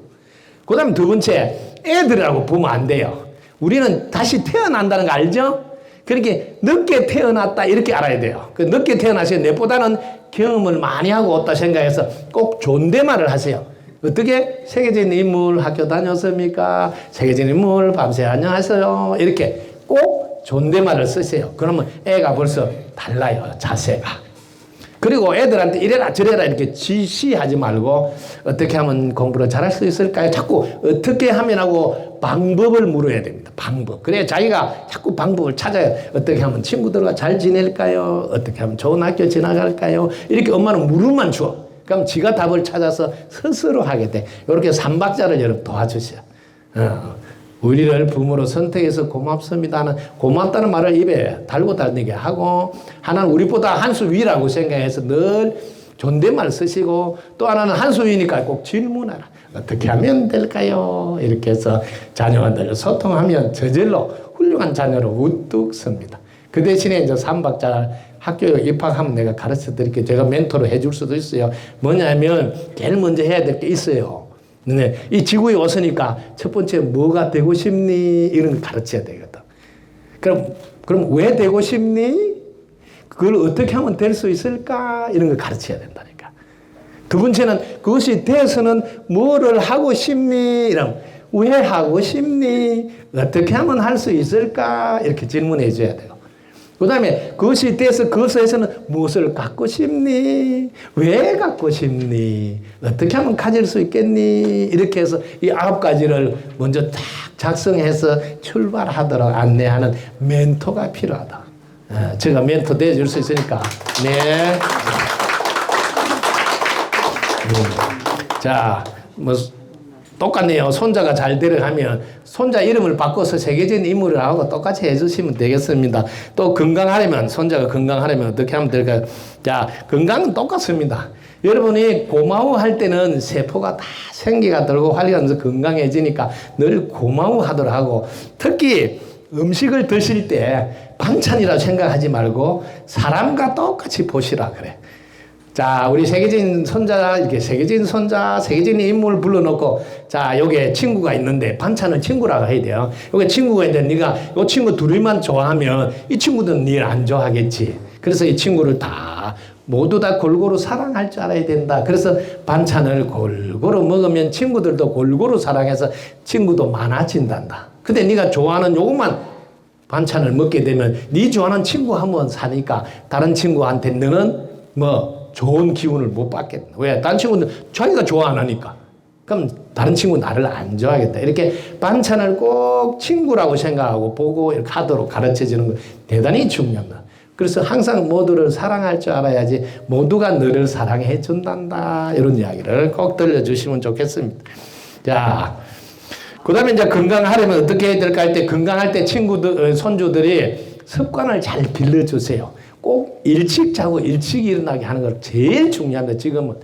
그 다음에 두 번째 애들이라고 보면 안 돼요. 우리는 다시 태어난다는 거 알죠? 그렇게 늦게 태어났다 이렇게 알아야 돼요. 그 늦게 태어나서 내보다는 경험을 많이 하고 왔다 생각해서 꼭 존댓말을 하세요. 어떻게? 세계적인 인물 학교 다녔습니까? 세계적인 인물 밤새 안녕하세요. 이렇게 꼭 존댓말을 쓰세요. 그러면 애가 벌써 달라요. 자세가. 그리고 애들한테 이래라 저래라 이렇게 지시하지 말고 어떻게 하면 공부를 잘할 수 있을까요? 자꾸 어떻게 하면 하고 방법을 물어야 됩니다. 방법. 그래야 자기가 자꾸 방법을 찾아요. 어떻게 하면 친구들과 잘 지낼까요? 어떻게 하면 좋은 학교 지나갈까요? 이렇게 엄마는 물음만 줘. 그럼 지가 답을 찾아서 스스로 하게 돼. 이렇게 3박자를 여러분 도와주세요. 우리를 부모로 선택해서 고맙습니다는 고맙다는 말을 입에 달고 다니게 하고, 하나는 우리보다 한 수 위라고 생각해서 늘 존댓말 쓰시고, 또 하나는 한 수 위니까 꼭 질문하라. 어떻게 하면 될까요? 이렇게 해서 자녀들 소통하면 저절로 훌륭한 자녀로 우뚝 섭니다. 그 대신에 이제 3박자 학교에 입학하면 내가 가르쳐 드릴게요. 제가 멘토로 해줄 수도 있어요. 뭐냐면 제일 먼저 해야 될 게 있어요. 네, 이 지구에 왔으니까 첫 번째 뭐가 되고 싶니? 이런 거 가르쳐야 되거든. 그럼 왜 되고 싶니? 그걸 어떻게 하면 될 수 있을까? 이런 걸 가르쳐야 된다니까. 두 번째는 그것이 돼서는 뭐를 하고 싶니? 이러면 왜 하고 싶니? 어떻게 하면 할 수 있을까? 이렇게 질문해 줘야 돼요. 그 다음에 그것이 돼서 그것에서는 무엇을 갖고 싶니? 왜 갖고 싶니? 어떻게 하면 가질 수 있겠니? 이렇게 해서 이 9가지를 먼저 딱 작성해서 출발하도록 안내하는 멘토가 필요하다. 제가 멘토 되어줄 수 있으니까. 네. 자, 똑같네요. 손자가 잘 되려면 손자 이름을 바꿔서 세계적인 인물을 하고 똑같이 해주시면 되겠습니다. 또 건강하려면, 손자가 건강하려면 어떻게 하면 될까요? 자, 건강은 똑같습니다. 여러분이 고마워할 때는 세포가 다 생기가 들고 활력하면서 건강해지니까 늘 고마워하도록 하고, 특히 음식을 드실 때 반찬이라 생각하지 말고 사람과 똑같이 보시라 그래. 자, 우리 세계적인 손자, 이렇게 세계적인 손자, 세계적인 인물을 불러놓고, 자, 여기에 친구가 있는데, 반찬은 친구라고 해야 돼요. 여기 친구가 있는데, 네가 이 친구 둘이만 좋아하면 이 친구들은 니를 안 좋아하겠지. 그래서 이 친구를 모두 다 골고루 사랑할 줄 알아야 된다. 그래서 반찬을 골고루 먹으면 친구들도 골고루 사랑해서 친구도 많아진단다. 근데 네가 좋아하는 요것만 반찬을 먹게 되면 네 좋아하는 친구 한번 사니까 다른 친구한테 너는 좋은 기운을 못 받겠다. 왜? 다른 친구는 자기가 좋아 안 하니까. 그럼 다른 친구 나를 안 좋아하겠다. 이렇게 반찬을 꼭 친구라고 생각하고 보고 이렇게 하도록 가르쳐 주는 거 대단히 중요합니다. 그래서 항상 모두를 사랑할 줄 알아야지 모두가 너를 사랑해 준단다. 이런 이야기를 꼭 들려주시면 좋겠습니다. 자, 그 다음에 이제 건강하려면 어떻게 해야 될까 할 때, 건강할 때 친구들, 손주들이 습관을 잘 길러주세요. 꼭 일찍 자고 일찍 일어나게 하는 걸 제일 중요합니다. 지금은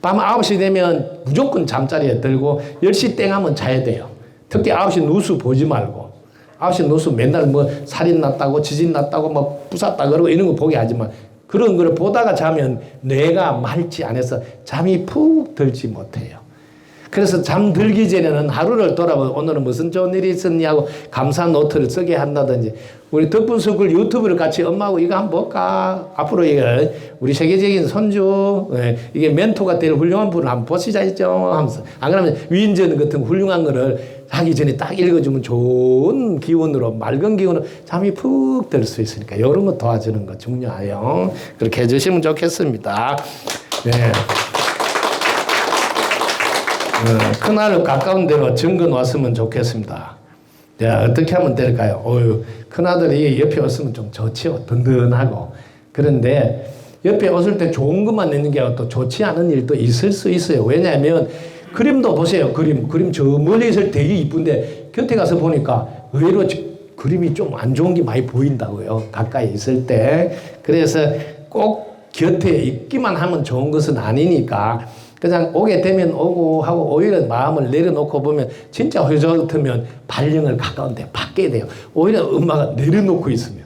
밤 9시 되면 무조건 잠자리에 들고 10시 땡 하면 자야 돼요. 특히 9시 뉴스 보지 말고, 9시 뉴스 맨날 살인 났다고 지진 났다고 부쌌다 그러고 이런 거 보게 하지만, 그런 걸 보다가 자면 뇌가 맑지 않아서 잠이 푹 들지 못해요. 그래서 잠들기 전에는 하루를 돌아보고 오늘은 무슨 좋은 일이 있었니 하고 감사 노트를 쓰게 한다든지, 우리 덕분스쿨 유튜브를 같이 엄마하고 이거 한번 볼까? 앞으로 이거 우리 세계적인 손주, 이게 멘토가 될 훌륭한 분을 한번 보시자 했죠 하면서, 안 그러면 위인전 같은 훌륭한 거를 하기 전에 딱 읽어주면 좋은 기운으로, 맑은 기운으로 잠이 푹 들 수 있으니까 이런 거 도와주는 거 중요해요. 그렇게 해주시면 좋겠습니다. 네. 큰아들 가까운 데로 정근 왔으면 좋겠습니다. 야, 어떻게 하면 될까요? 큰아들이 옆에 왔으면 좀 좋지요. 든든하고. 그런데 옆에 왔을 때 좋은 것만 있는 게 또 좋지 않은 일도 있을 수 있어요. 왜냐하면 그림도 보세요. 그림 저 멀리 있을 때 되게 이쁜데 곁에 가서 보니까 의외로 그림이 좀 안 좋은 게 많이 보인다고요. 가까이 있을 때. 그래서 꼭 곁에 있기만 하면 좋은 것은 아니니까 그냥 오게 되면 오고 하고, 오히려 마음을 내려놓고 보면 진짜 회사 같으면 발령을 가까운 데 받게 돼요. 오히려 엄마가 내려놓고 있으면.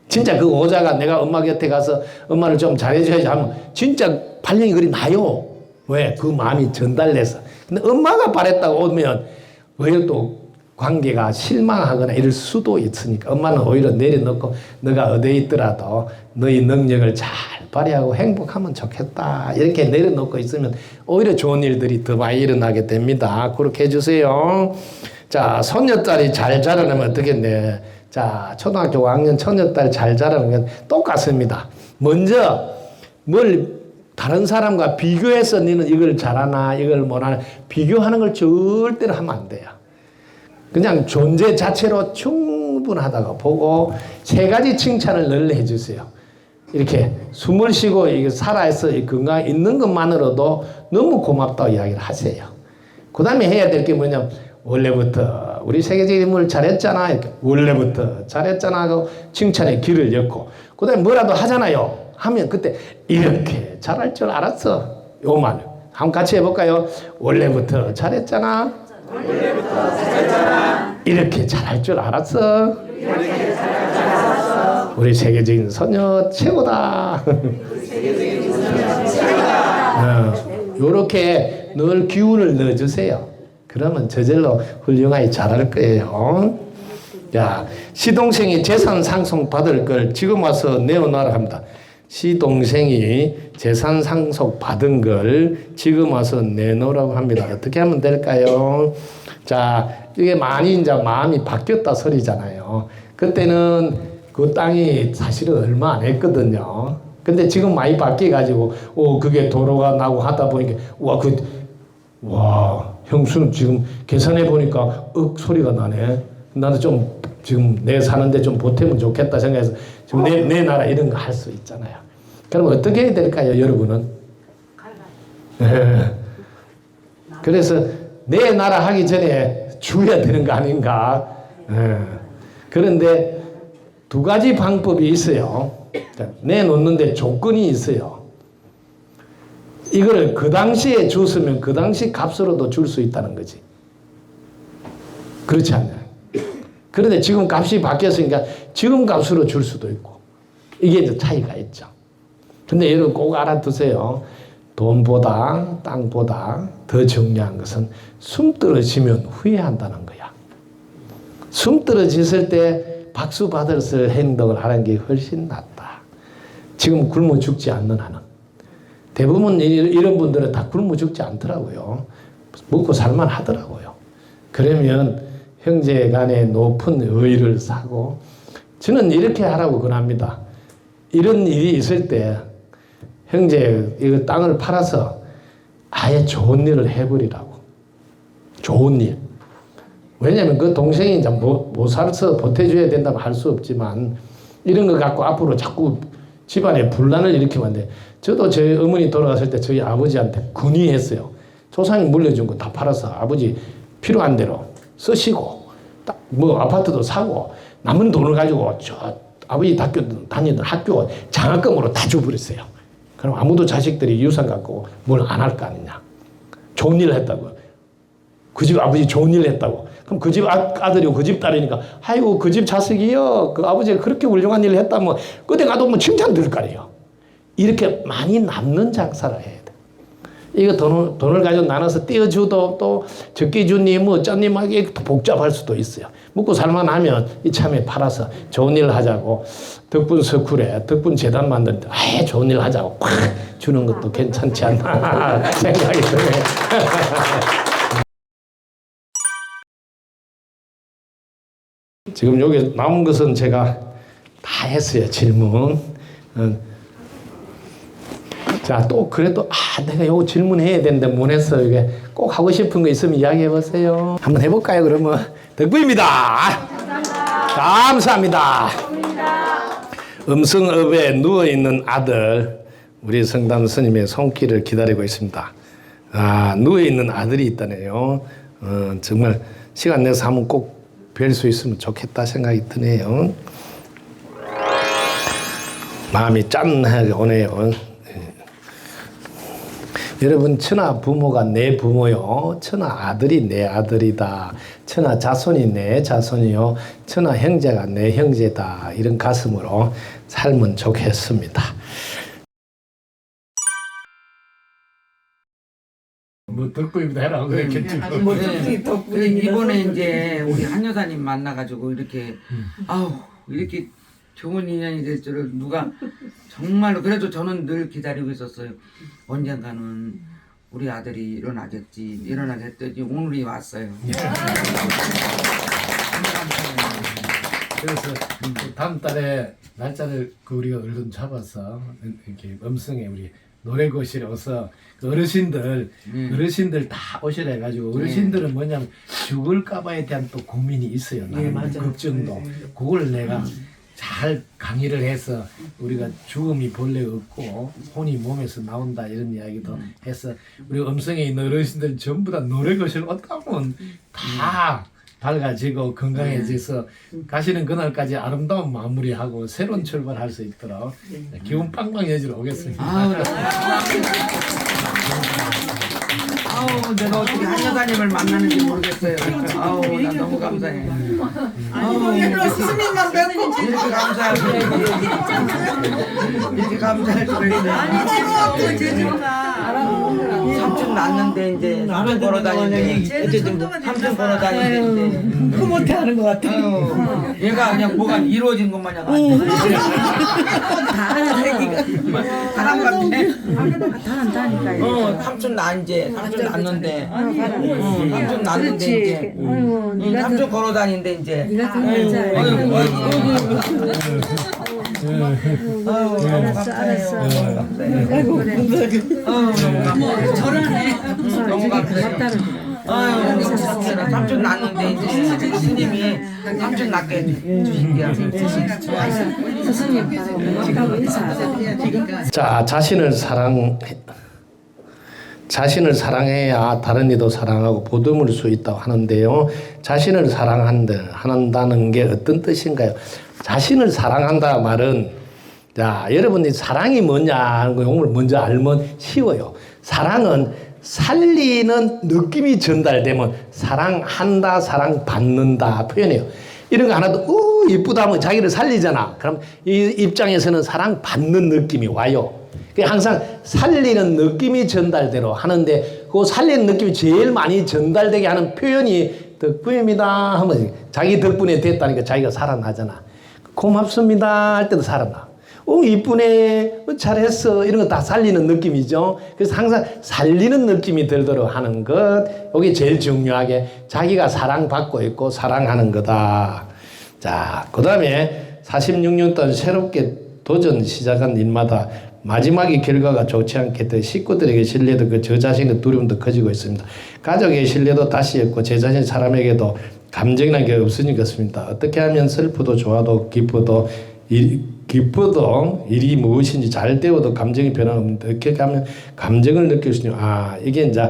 진짜 그 오자가 내가 엄마 곁에 가서 엄마를 좀 잘해줘야지 하면 진짜 발령이 그리 나요. 왜? 그 마음이 전달돼서. 근데 엄마가 바랬다고 오면 오히려 또 관계가 실망하거나 이럴 수도 있으니까 엄마는 오히려 내려놓고 너가 어디에 있더라도 너의 능력을 잘 발휘하고 행복하면 좋겠다. 이렇게 내려놓고 있으면 오히려 좋은 일들이 더 많이 일어나게 됩니다. 그렇게 해주세요. 자, 손녀딸이 잘 자라려면 어떻겠네. 자, 초등학교 5학년 손녀딸 잘 자라는 똑같습니다. 먼저 다른 사람과 비교해서 너는 이걸 잘하나 이걸 못하나 비교하는 걸 절대로 하면 안 돼요. 그냥 존재 자체로 충분하다고 보고 3가지 칭찬을 늘 해주세요. 이렇게 숨을 쉬고 살아서 건강 있는 것만으로도 너무 고맙다고 이야기를 하세요. 그 다음에 해야 될 게 뭐냐면 원래부터 우리 세계적인 인물 잘했잖아. 이렇게 원래부터 잘했잖아 하고 칭찬의 길을 엮고 그 다음에 뭐라도 하잖아요. 하면 그때 이렇게 잘할 줄 알았어. 요 말. 한번 같이 해볼까요? 원래부터 잘했잖아. 원래부터 잘했잖아. 이렇게 잘할 줄 알았어. 이렇게 잘할 줄 알았어. 우리 세계적인 소녀 최고다. 요렇게 늘 기운을 넣어주세요. 그러면 저절로 훌륭하게 잘할 거예요. 자, 시동생이 재산 상속 받을 걸 지금 와서 내어놔라 합니다. 시동생이 재산 상속 받은 걸 지금 와서 내놓으라고 합니다. 어떻게 하면 될까요? 자, 이게 많이 이제 마음이 바뀌었다 소리잖아요. 그때는 그 땅이 사실은 얼마 안 했거든요. 근데 지금 많이 바뀌어가지고, 그게 도로가 나고 하다 보니까, 형수는 지금 계산해보니까, 소리가 나네. 나도 좀, 지금 내 사는데 좀 보태면 좋겠다 생각해서, 지금 내 나라 이런 거 할 수 있잖아요. 그럼 어떻게 해야 될까요, 여러분은? 그래서 내 나라 하기 전에 주어야 되는 거 아닌가? 그런데 두 가지 방법이 있어요. 내놓는데 조건이 있어요. 이걸 그 당시에 줬으면 그 당시 값으로도 줄 수 있다는 거지. 그렇지 않나요? 그런데 지금 값이 바뀌었으니까 지금 값으로 줄 수도 있고 이게 이제 차이가 있죠. 근데 여러분 꼭 알아두세요. 돈보다 땅보다 더 중요한 것은 숨 떨어지면 후회한다는 거야. 숨 떨어졌을 때 박수 받을 행동을 하는 게 훨씬 낫다. 지금 굶어 죽지 않는 한은. 대부분 이런 분들은 다 굶어 죽지 않더라고요. 먹고 살만 하더라고요. 그러면 형제 간에 높은 의의를 사고 저는 이렇게 하라고 권합니다. 이런 일이 있을 때 형제 이거 땅을 팔아서 아예 좋은 일을 해버리라고. 좋은 일. 왜냐하면 그 동생이 이제 못 살아서 보태줘야 된다고 할 수 없지만 이런 거 갖고 앞으로 자꾸 집안에 분란을 일으키면 안 돼. 저도 저희 어머니 돌아갔을 때 저희 아버지한테 건의했어요. 조상이 물려준 거 다 팔아서 아버지 필요한 대로 쓰시고 뭐 아파트도 사고 남은 돈을 가지고 저 아버지 다니던 학교 장학금으로 다 줘버렸어요. 그럼 아무도 자식들이 유산 갖고 뭘 안 할 거 아니냐. 좋은 일을 했다고. 그 집 아버지 좋은 일을 했다고. 그럼 그 집 아들이고 그 집 딸이니까 아이고 그 집 자식이요. 그 아버지가 그렇게 훌륭한 일을 했다면 그때 가도 뭐 칭찬 들을 거 아니에요. 이렇게 많이 남는 장사를 해야 돼. 이거 돈을 가지고 나눠서 떼어주도 또 적게 주니 뭐 어쩌님하게 복잡할 수도 있어요. 먹고 살만하면 이참에 팔아서 좋은 일을 하자고 덕분 석굴에 덕분 재단 만드는데 아예 좋은 일 하자고 팍 주는 것도 괜찮지 않나 생각이 드네요. 지금 여기 남은 것은 제가 다 했어요. 질문. 자, 또 그래도 내가 요거 질문해야 되는데 못 했어. 이게 꼭 하고 싶은 거 있으면 이야기해 보세요. 한번 해볼까요? 그러면 덕분입니다. 감사합니다. 음성읍에 누워 있는 아들, 우리 성담 스님의 손길을 기다리고 있습니다. 누워 있는 아들이 있다네요. 정말 시간 내서 한번 꼭 뵐 수 있으면 좋겠다 생각이 드네요. 마음이 짠하게 오네요. 여러분, 천하 부모가 내 부모요. 천하 아들이 내 아들이다. 천하 자손이 내 자손이요. 천하 형제가 내 형제다. 이런 가슴으로 살면 좋겠습니다. 뭐 덕분입니다 해라 그랬겠지.
뭐 덕분입니다. 이번에 이제 우리 한 여사님 만나가지고 이렇게 이렇게 좋은 인연이 될 줄을 누가 정말로. 그래도 저는 늘 기다리고 있었어요. 언젠가는 우리 아들이 일어나겠지 오늘이 왔어요.
그래서 다음 달에 날짜를 우리가 얼른 잡아서 이렇게 음성에 우리 노래교실에 와서 어르신들 다 오시라 해가지고 어르신들은 뭐냐면 죽을까봐에 대한 또 고민이 있어요. 걱정도. 그걸 내가 잘 강의를 해서 우리가 죽음이 본래 없고 혼이 몸에서 나온다 이런 이야기도 해서 우리 음성에 있는 어르신들 전부 다 노래교실 어떻게 하면 다 밝아지고 건강해져서 가시는 그날까지 아름다운 마무리하고 새로운 출발할 수 있도록 기운 빵빵해지러 오겠습니다.
아우 내가 어떻게 한 여사님을 만나는지 모르겠어요. 아우 나 너무 감사해. 아우
스님만 뵙고
이렇게 감사하고 이렇게 감사할 수가 있네. 삼촌 낳는데 이제 삼촌 걸어 다니는데 삼촌 걸어 다니는데
흐뭇해 하는 것 같아.
아유 얘가 그냥 뭐가 이루어진 것 마냥 안 돼. 사람 같아.
다 한다니까요.
삼촌 낳 이제 삼촌 낳는데 삼촌 낳는데 이제 삼촌 걸어 다니는데 이제
네가 좀 알았어. 아이고
너무 감사해. 아유 삼촌 낳는데 이제 스님이 삼촌 낳게 주신대요.
스승님 바로 고맙다고 인사하자.
자, 자신을 사랑해야 다른 이도 사랑하고 보듬을 수 있다고 하는데요. 자신을 사랑한다는 게 어떤 뜻인가요? 자신을 사랑한다 말은, 자, 여러분이 사랑이 뭐냐 하는 거 오늘 먼저 알면 쉬워요. 사랑은 살리는 느낌이 전달되면 사랑한다, 사랑받는다 표현해요. 이런 거 하나도 이쁘다 하면 자기를 살리잖아. 그럼 이 입장에서는 사랑받는 느낌이 와요. 항상 살리는 느낌이 전달대로 하는데 그 살리는 느낌이 제일 많이 전달되게 하는 표현이 덕분입니다 하면 자기 덕분에 됐다니까 자기가 살아나잖아. 고맙습니다 할 때도 살아나. 이쁘네, 잘했어, 이런 거 다 살리는 느낌이죠. 그래서 항상 살리는 느낌이 들도록 하는 것, 이게 제일 중요하게 자기가 사랑받고 있고 사랑하는 거다. 자, 그 다음에 46년 동안 새롭게 도전 시작한 일마다 마지막에 결과가 좋지 않게 돼 식구들에게 신뢰도 저 자신의 두려움도 커지고 있습니다. 가족의 신뢰도 다시 했고 제 자신 사람에게도 감정이라는 게 없으니까 그렇습니다. 어떻게 하면 슬프도 좋아도 기뻐도 일이 무엇인지 잘 되어도 감정이 변화없는데 어떻게 하면 감정을 느낄 수 있냐. 이게 이제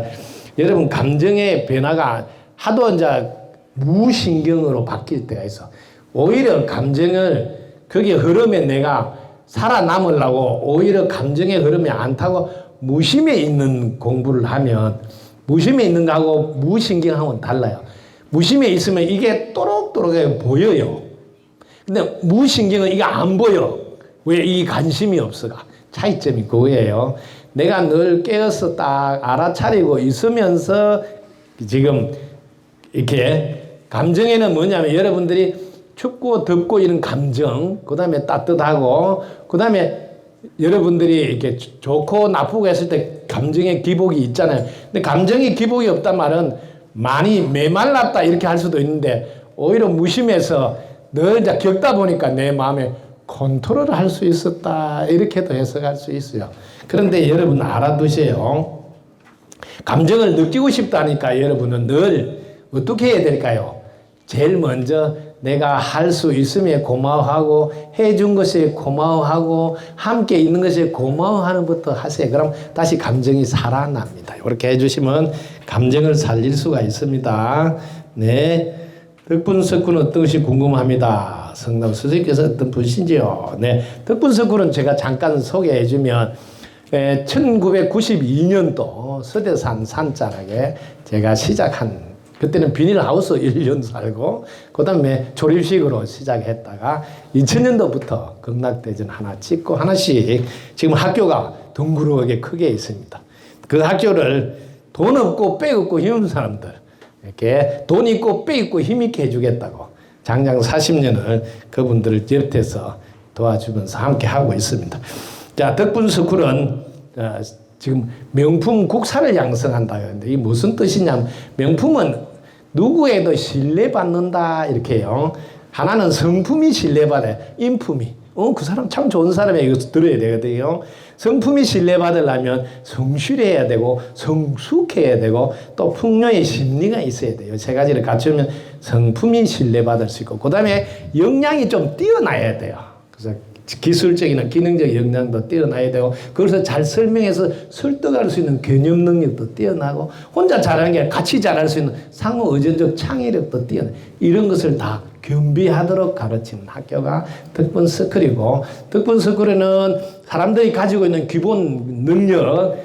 여러분 감정의 변화가 하도 이제 무신경으로 바뀔 때가 있어. 오히려 감정을 거기에 흐름에 내가 살아남으려고 오히려 감정의 흐름에 안 타고 무심에 있는 공부를 하면 무심에 있는 거하고 무신경하고는 달라요. 무심에 있으면 이게 또록또록하게 보여요. 근데 무신경은 이게 안 보여. 왜? 이 관심이 없어가. 차이점이 그거예요. 내가 늘 깨어서 딱 알아차리고 있으면서 지금 이렇게 감정에는 뭐냐면 여러분들이 춥고 덥고 이런 감정, 그 다음에 따뜻하고, 그 다음에 여러분들이 이렇게 좋고 나쁘고 했을 때 감정의 기복이 있잖아요. 근데 감정의 기복이 없단 말은 많이 메말랐다 이렇게 할 수도 있는데 오히려 무심해서 늘 이제 겪다 보니까 내 마음에 컨트롤을 할 수 있었다 이렇게도 해석할 수 있어요. 그런데 여러분 알아두세요. 감정을 느끼고 싶다니까 여러분은 늘 어떻게 해야 될까요? 제일 먼저 내가 할 수 있음에 고마워하고 해준 것에 고마워하고 함께 있는 것에 고마워하는 것부터 하세요. 그럼 다시 감정이 살아납니다. 이렇게 해주시면 감정을 살릴 수가 있습니다. 네, 덕분석군 어떤 것이 궁금합니다. 성남 선생님께서 어떤 분이신지요? 네, 덕분석군은 제가 잠깐 소개해주면 1992년도 서대산 산자락에 제가 시작한 그때는 비닐하우스 1년 살고 그 다음에 조립식으로 시작했다가 2000년도부터 극락대전 하나 찍고 하나씩 지금 학교가 덩그러하게 크게 있습니다. 그 학교를 돈 없고 빽 없고 힘없는 사람들 이렇게 돈 있고 빽 있고 힘있게 해주겠다고 장장 40년을 그분들을 옆에서 도와주면서 함께 하고 있습니다. 자, 덕분스쿨은 지금 명품 국사를 양성한다 하는데 이게 무슨 뜻이냐면 명품은 누구에도 신뢰받는다 이렇게 해요. 하나는 성품이 신뢰받아요. 인품이. 그 사람 참 좋은 사람이에요. 이거 들어야 되거든요. 성품이 신뢰받으려면 성실해야 되고 성숙해야 되고 또 풍요의 심리가 있어야 돼요. 세 가지를 갖추면 성품이 신뢰받을 수 있고 그 다음에 역량이 좀 뛰어나야 돼요. 그래서 기술적이나 기능적 역량도 뛰어나야 되고 그것을 잘 설명해서 설득할 수 있는 개념 능력도 뛰어나고 혼자 잘하는 게 아니라 같이 잘할 수 있는 상호 의존적 창의력도 뛰어나 이런 것을 다 겸비하도록 가르치는 학교가 덕분 스쿨이고 덕분 스쿨에는 사람들이 가지고 있는 기본 능력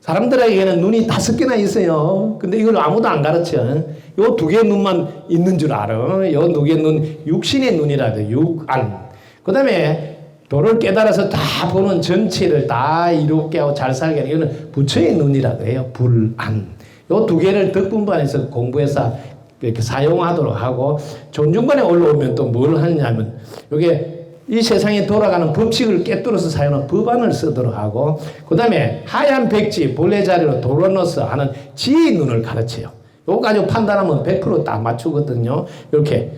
사람들에게는 눈이 5개나 있어요. 근데 이걸 아무도 안 가르쳐. 요 2개의 눈만 있는 줄 알아. 요 2개의 눈 육신의 눈이라 돼. 육안. 그 다음에 도를 깨달아서 다 보는 전체를 다 이롭게 하고 잘 살게 하는 이거는 부처의 눈이라고 해요. 불안. 요 2개를 덕분반에서 공부해서 이렇게 사용하도록 하고 존중반에 올라오면 또 뭘 하느냐면 요게 이 세상에 돌아가는 법칙을 깨뚫어서 사용하는 법안을 쓰도록 하고 그 다음에 하얀 백지 본래 자리로 돌아넣어서 하는 지혜의 눈을 가르쳐요. 요거 가지고 판단하면 100% 딱 맞추거든요. 이렇게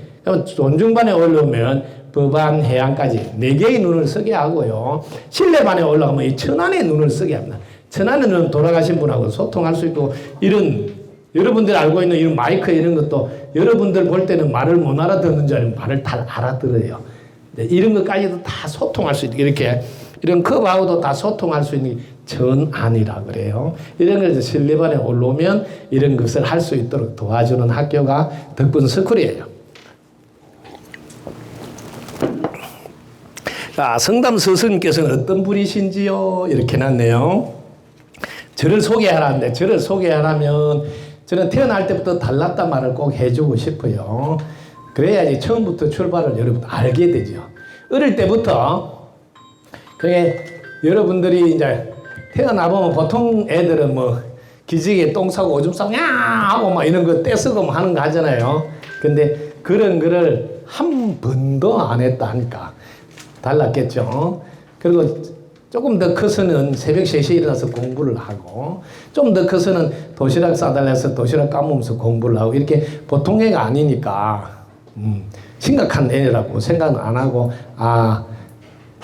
존중반에 올라오면 법안 해안까지 4개의 눈을 쓰게 하고요. 신뢰반에 올라가면 이 천안의 눈을 쓰게 합니다. 천안의 눈은 돌아가신 분하고 소통할 수 있고 이런 여러분들이 알고 있는 이런 마이크 이런 것도 여러분들 볼 때는 말을 못 알아듣는 줄 알면 말을 다 알아들어요. 네, 이런 것까지도 다 소통할 수 있게 이렇게 이런 컵하고도 다 소통할 수 있는 전안이라 그래요. 이런 걸 신뢰반에 올라오면 이런 것을 할 수 있도록 도와주는 학교가 덕분 스쿨이에요. 자, 성담 스승님께서는 어떤 분이신지요? 이렇게 해놨네요. 저를 소개하라는데 저를 소개하라면 저는 태어날 때부터 달랐단 말을 꼭 해주고 싶어요. 그래야지 처음부터 출발을 여러분 알게 되죠. 어릴 때부터 그게 여러분들이 이제 태어나보면 보통 애들은 뭐 기지개 똥 싸고 오줌 싸고 야 하고 막 이런 거 떼쓰고 하는 거 하잖아요. 근데 그런 거를 한 번도 안 했다 하니까 달랐겠죠. 그리고 조금 더 커서는 새벽 3시에 일어나서 공부를 하고 좀 더 커서는 도시락 싸달라서 도시락 까먹으면서 공부를 하고 이렇게 보통 애가 아니니까 심각한 애라고 생각은 안 하고 아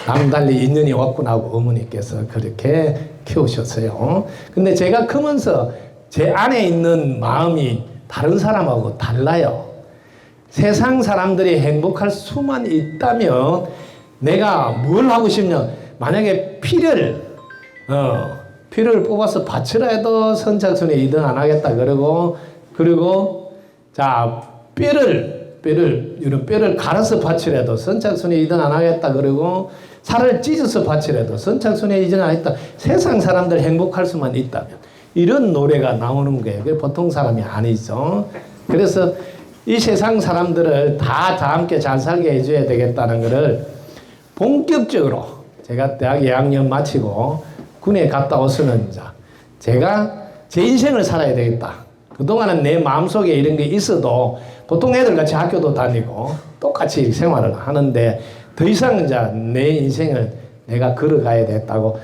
남달리 인연이 왔구나 하고 어머니께서 그렇게 키우셨어요. 근데 제가 크면서 제 안에 있는 마음이 다른 사람하고 달라요. 세상 사람들이 행복할 수만 있다면 내가 뭘 하고 싶냐 만약에 피를 뽑아서 바치라 해도 선착순에 2등 안 하겠다 그리고 자 이런 뼈를 갈아서 바치래도 선착순에 2등 안 하겠다 그러고 살을 찢어서 바치래도 선착순에 2등 안 했다. 세상 사람들 행복할 수만 있다면 이런 노래가 나오는 거예요. 그게 보통 사람이 아니죠. 그래서 이 세상 사람들을 다 함께 잘 살게 해줘야 되겠다는 것을 본격적으로 제가 대학 2학년 마치고 군에 갔다 오서는 제가 제 인생을 살아야 되겠다. 그동안은 내 마음속에 이런 게 있어도 보통 애들 같이 학교도 다니고 똑같이 생활을 하는데 더 이상 내 인생을 내가 걸어가야 됐다고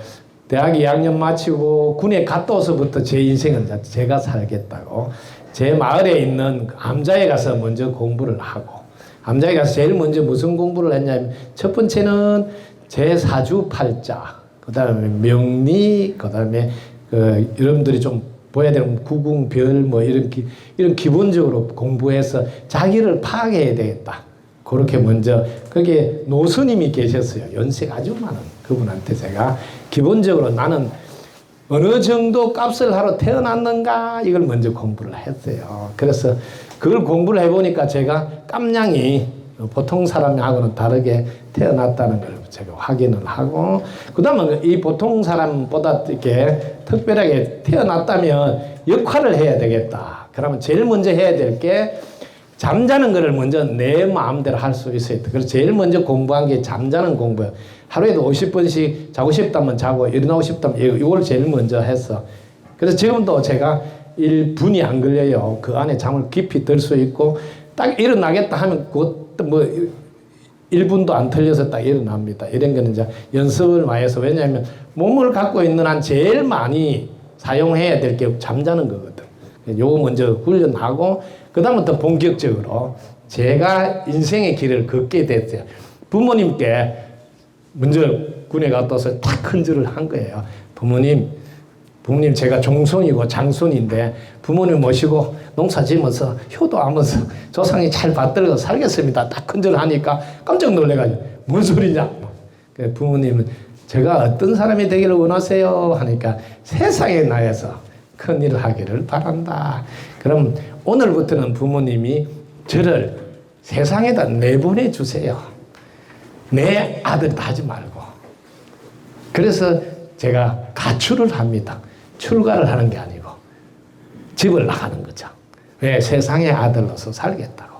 대학 2학년 마치고 군에 갔다 와서부터 제 인생을 제가 살겠다고 제 마을에 있는 암자에 가서 먼저 공부를 하고 암자에 가서 제일 먼저 무슨 공부를 했냐면 첫 번째는 제4주8자 그 다음에 명리 그 다음에 여러분들이 좀 보여야 되는 구궁별 뭐 이런 기본적으로 공부해서 자기를 파악해야 되겠다. 그렇게 먼저 거기에 노스님이 계셨어요. 연세가 아주 많은 그분한테 제가 기본적으로 나는 어느 정도 값을 하러 태어났는가 이걸 먼저 공부를 했어요. 그래서 그걸 공부를 해보니까 제가 깜냥이 보통 사람하고는 다르게 태어났다는 걸 제가 확인을 하고 그 다음에 이 보통 사람보다 이렇게 특별하게 태어났다면 역할을 해야 되겠다. 그러면 제일 먼저 해야 될 게 잠자는 거를 먼저 내 마음대로 할 수 있어야 돼. 그래서 제일 먼저 공부한 게 잠자는 공부예요. 하루에도 50번씩 자고 싶다면 자고 일어나고 싶다면 이걸 제일 먼저 했어. 그래서 지금도 제가 1분이 안 걸려요. 그 안에 잠을 깊이 들 수 있고 딱 일어나겠다 하면 그것도 뭐 1분도 안 틀려서 딱 일어납니다. 이런 거는 이제 연습을 많이 해서 왜냐하면 몸을 갖고 있는 한 제일 많이 사용해야 될 게 잠자는 거거든. 요거 먼저 훈련하고 그 다음부터 본격적으로 제가 인생의 길을 걷게 됐어요. 부모님께 먼저 군에 갔다 와서 탁 큰절을 한 거예요. 부모님 제가 종손이고 장손인데 부모님 모시고 농사 지면서 효도하면서 조상이 잘 받들고 살겠습니다. 딱 큰절 하니까 깜짝 놀래가지고 뭔 소리냐. 부모님은 제가 어떤 사람이 되기를 원하세요? 하니까 세상에 나에서 큰 일을 하기를 바란다. 그럼 오늘부터는 부모님이 저를 세상에다 내보내 주세요. 내 아들이다 하지 말고. 그래서 제가 가출을 합니다. 출가를 하는 게 아니고 집을 나가는 거죠. 왜? 세상의 아들로서 살겠다고.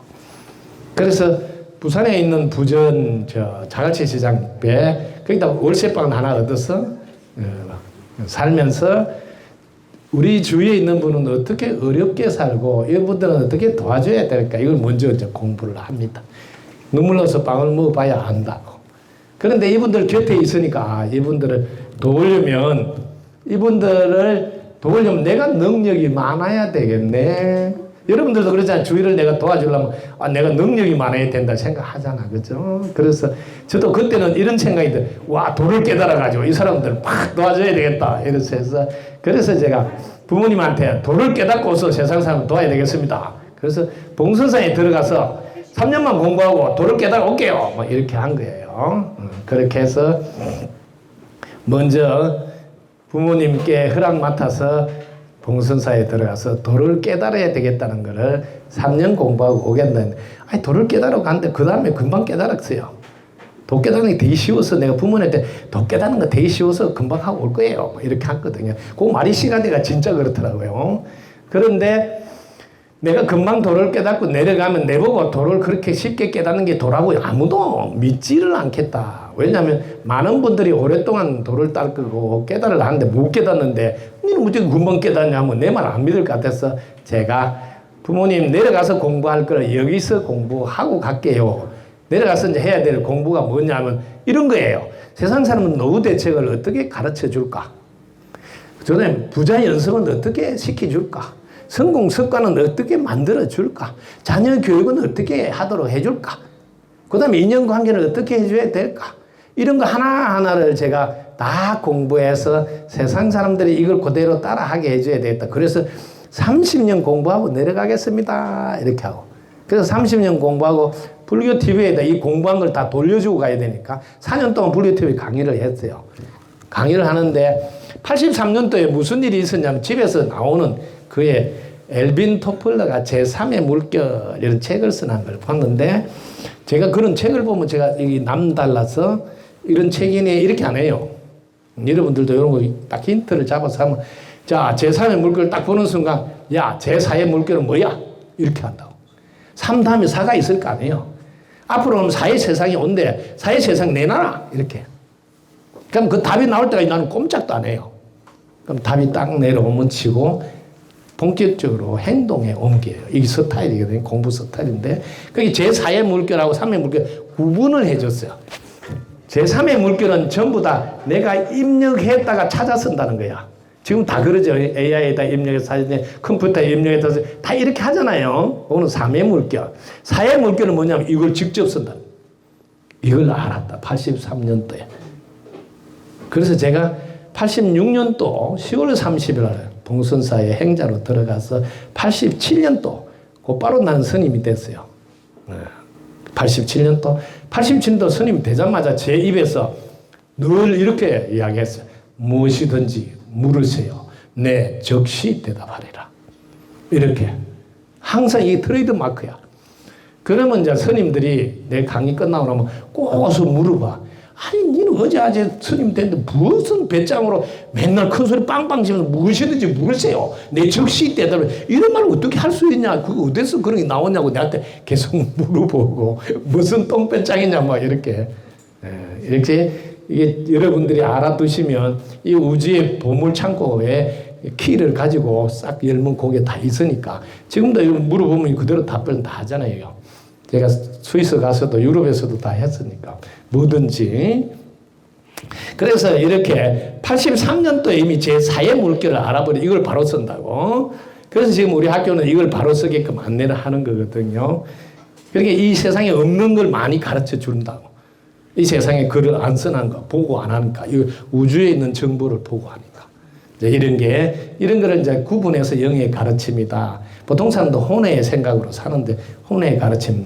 그래서 부산에 있는 부전 자갈치 시장 배 거기다 월세방 하나 얻어서 살면서 우리 주위에 있는 분은 어떻게 어렵게 살고 이분들은 어떻게 도와줘야 될까 이걸 먼저 이제 공부를 합니다. 눈물 넣어서 빵을 먹어봐야 안다고. 그런데 이분들 곁에 있으니까 이분들을 도우려면 내가 능력이 많아야 되겠네. 여러분들도 그렇잖아요. 주위를 내가 도와주려면 내가 능력이 많아야 된다 생각하잖아. 그죠? 그래서 저도 그때는 이런 생각이 들어요. 와, 도를 깨달아가지고 이 사람들 팍 도와줘야 되겠다. 이래서 해서 그래서 제가 부모님한테 도를 깨닫고서 세상 사람을 도와야 되겠습니다. 그래서 봉선사에 들어가서 3년만 공부하고 도를 깨달아 올게요. 뭐 이렇게 한 거예요. 그렇게 해서 먼저 부모님께 허락 맡아서 봉선사에 들어가서 도를 깨달아야 되겠다는 거를 3년 공부하고 오겠다는데 도를 깨달아 갔는데 그 다음에 금방 깨달았어요. 도 깨닫는 게 되게 쉬워서 내가 부모님한테 도 깨닫는 거 되게 쉬워서 금방 하고 올 거예요. 이렇게 했거든요. 그 말이 시간대가 진짜 그렇더라고요. 그런데 내가 금방 도를 깨닫고 내려가면 내보고 도를 그렇게 쉽게 깨닫는 게 도라고 아무도 믿지를 않겠다. 왜냐하면 많은 분들이 오랫동안 도를 닦을 거고 깨달으려 하는데 못 깨닫는데 니는 어떻게 금방 깨닫냐면 내 말 안 믿을 것 같아서 제가 부모님 내려가서 공부할 거를 여기서 공부하고 갈게요. 내려가서 이제 해야 될 공부가 뭐냐면 이런 거예요. 세상 사람은 노후 대책을 어떻게 가르쳐 줄까? 저는 부자 연습은 어떻게 시켜줄까? 성공 습관은 어떻게 만들어 줄까? 자녀 교육은 어떻게 하도록 해줄까? 그 다음에 인연관계를 어떻게 해줘야 될까? 이런 거 하나하나를 제가 다 공부해서 세상 사람들이 이걸 그대로 따라하게 해줘야 되겠다. 그래서 30년 공부하고 내려가겠습니다. 이렇게 하고. 그래서 30년 공부하고 불교 TV에다 이 공부한 걸 다 돌려주고 가야 되니까 4년 동안 불교 TV 강의를 했어요. 강의를 하는데 83년도에 무슨 일이 있었냐면 집에서 나오는 그의 엘빈 토플러가 제3의 물결 이런 책을 쓴 걸 봤는데 제가 그런 책을 보면 제가 이 남달라서 이런 책이네 이렇게 안 해요. 여러분들도 이런 거 딱 힌트를 잡아서 하면 자 제3의 물결을 딱 보는 순간 야 제4의 물결은 뭐야? 이렇게 한다고. 3 다음에 4가 있을 거 아니에요. 앞으로는 4의 세상이 온대. 4의 세상 내놔라. 이렇게. 그럼 그 답이 나올 때까지 나는 꼼짝도 안 해요. 그럼 답이 딱 내려오면 치고 본격적으로 행동에 옮겨요. 이게 스타일이거든요. 공부 스타일인데 그게 제4의 물결하고 3의 물결 구분을 해줬어요. 제3의 물결은 전부 다 내가 입력했다가 찾아 쓴다는 거야. 지금 다 그러죠. AI에다 입력해서 사진에 컴퓨터에 입력해서 다 이렇게 하잖아요. 그거는 3의 물결. 4의 물결은 뭐냐면 이걸 직접 쓴다. 이걸 알았다. 83년도에. 그래서 제가 86년도 10월 30일 날 봉선사의 행자로 들어가서 87년도 곧바로 난 스님이 됐어요. 87년도 스님 되자마자 제 입에서 늘 이렇게 이야기했어요. 무엇이든지 물으세요. 내 즉시 대답하리라. 이렇게. 항상 이게 트레이드 마크야. 그러면 이제 스님들이 내 강의 끝나고 나면 꼭 와서 물어봐. 아니, 니는 어제 스님 됐는데 무슨 배짱으로 맨날 큰 소리 빵빵 치면서 무엇이든지 물으세요. 내 즉시 대답을. 이런 말을 어떻게 할 수 있냐. 그거 어디서 그런 게 나오냐고 내한테 계속 물어보고 무슨 똥배짱이냐 막 이렇게. 이렇게 이게 여러분들이 알아두시면 이 우주의 보물창고에 키를 가지고 싹 열면 거기에 다 있으니까 지금도 물어보면 그대로 답변 다 하잖아요. 제가 스위스 가서도 유럽에서도 다 했으니까 뭐든지. 그래서 이렇게 83년도에 이미 제4의 물결을 알아버려 이걸 바로 쓴다고. 그래서 지금 우리 학교는 이걸 바로 쓰게끔 안내를 하는 거거든요. 그러니까 이 세상에 없는 걸 많이 가르쳐 준다고. 이 세상에 글을 안 써난 거, 보고 안 하니까, 이 우주에 있는 정보를 보고 하니까. 이제 이런 거를 이제 구분해서 영의 가르침이다. 보통 사람도 혼의 생각으로 사는데, 혼의 가르침,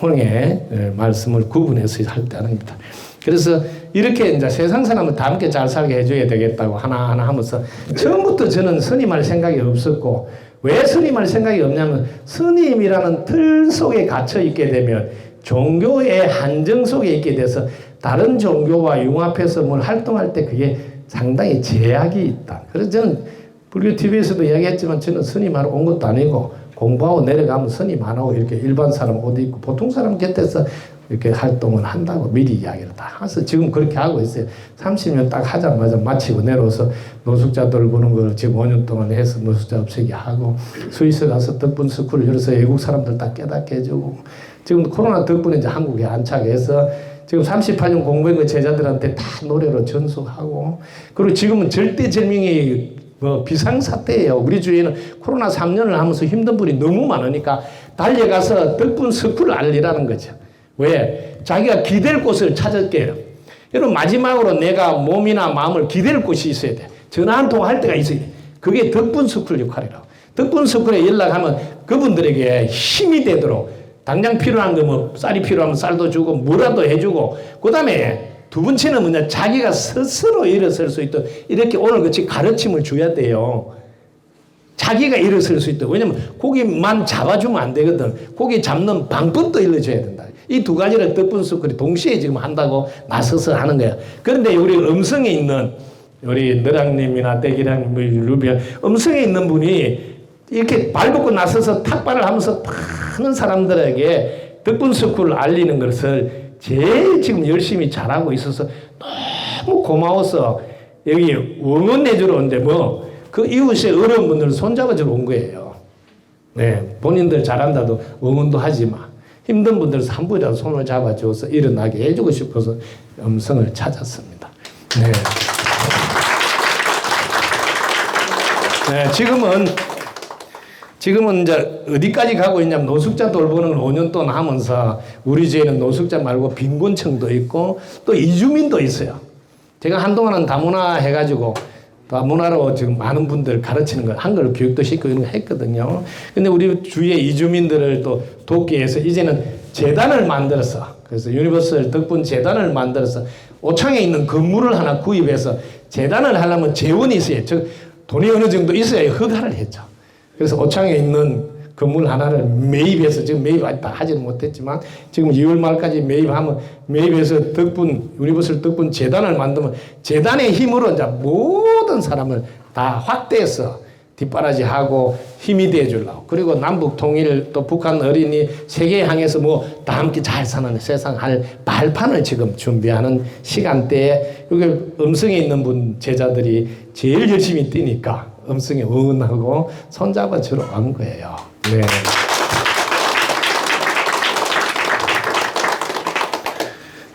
혼의 말씀을 구분해서 할 때 하는 겁니다. 그래서 이렇게 이제 세상 사람을 다 함께 잘 살게 해줘야 되겠다고 하나하나 하면서 처음부터 저는 스님할 생각이 없었고 왜 스님할 생각이 없냐면 스님이라는 틀 속에 갇혀 있게 되면 종교의 한정 속에 있게 돼서 다른 종교와 융합해서 뭘 활동할 때 그게 상당히 제약이 있다. 그래서 저는 불교 TV에서도 이야기했지만 저는 스님하러 온 것도 아니고 공부하고 내려가면 스님 안 하고 이렇게 일반 사람 옷 입고 보통 사람 곁에서 이렇게 활동을 한다고 미리 이야기를 다 해서 지금 그렇게 하고 있어요. 30년 딱 하자마자 마치고 내려와서 노숙자들 보는 걸 지금 5년 동안 해서 노숙자 없애기 하고 스위스 가서 덕분 스쿨을 열어서 외국 사람들 다 깨닫게 해주고 지금 코로나 덕분에 이제 한국에 안착 해서 지금 38년 공부한 그 제자들한테 다 노래로 전수하고 그리고 지금은 절대절명의 비상사태예요. 우리 주위에는 코로나 3년을 하면서 힘든 분이 너무 많으니까 달려가서 덕분 스쿨을 알리라는 거죠. 왜? 자기가 기댈 곳을 찾을게요. 여러분 마지막으로 내가 몸이나 마음을 기댈 곳이 있어야 돼. 전화 한 통 할 때가 있어야 돼. 그게 덕분 스쿨 역할이라고. 덕분 스쿨에 연락하면 그분들에게 힘이 되도록 당장 필요한 거 뭐 쌀이 필요하면 쌀도 주고 뭐라도 해주고 그 다음에 두 번째는 뭐냐 자기가 스스로 일어설 수 있도록 이렇게 오늘같이 가르침을 줘야 돼요. 자기가 일어설 수 있도록. 왜냐면 고기만 잡아주면 안 되거든. 고기 잡는 방법도 일러줘야 된다. 이 두 가지를 덕분 스쿨이 동시에 지금 한다고 나서서 하는 거야. 그런데 우리 음성에 있는 우리 너랑님이나 떼기랑 루비아 음성에 있는 분이 이렇게 발벗고 나서서 탁발을 하면서 많은 사람들에게 덕분 스쿨을 알리는 것을 제일 지금 열심히 잘하고 있어서 너무 고마워서 여기 응원해주러 온데 그 이웃의 어려운 분들을 손잡아주러 온 거예요. 네, 본인들 잘한다도 응원도 하지 마. 힘든 분들은 한 분이라도 손을 잡아줘서 일어나게 해주고 싶어서 음성을 찾았습니다. 네. 네, 지금은 이제 어디까지 가고 있냐면 노숙자 돌보는 걸 5년 동안 하면서 우리 주에는 노숙자 말고 빈곤층도 있고 또 이주민도 있어요. 제가 한동안은 다문화 해가지고 다문화로 지금 많은 분들 가르치는 걸 한글 교육도 시키고 이런 거 했거든요. 근데 우리 주위에 이주민들을 또 돕기 위해서 이제는 재단을 만들어서 그래서 유니버설 덕분 재단을 만들어서 오창에 있는 건물을 하나 구입해서 재단을 하려면 재원이 있어요. 즉 돈이 어느 정도 있어야 허가를 했죠. 그래서 오창에 있는 건물 하나를 매입해서 지금 매입 다 하지는 못했지만 지금 2월 말까지 매입해서 유니버설 덕분 재단을 만들면 재단의 힘으로 이제 모든 사람을 다 확대해서 뒷바라지하고 힘이 되어 주려고. 그리고 남북 통일 또 북한 어린이 세계에 향해서 다 함께 잘 사는 세상 할 발판을 지금 준비하는 시간대에 여기 음성에 있는 분 제자들이 제일 열심히 뛰니까 음성에 응원하고 손잡아 주러 간 거예요. 네.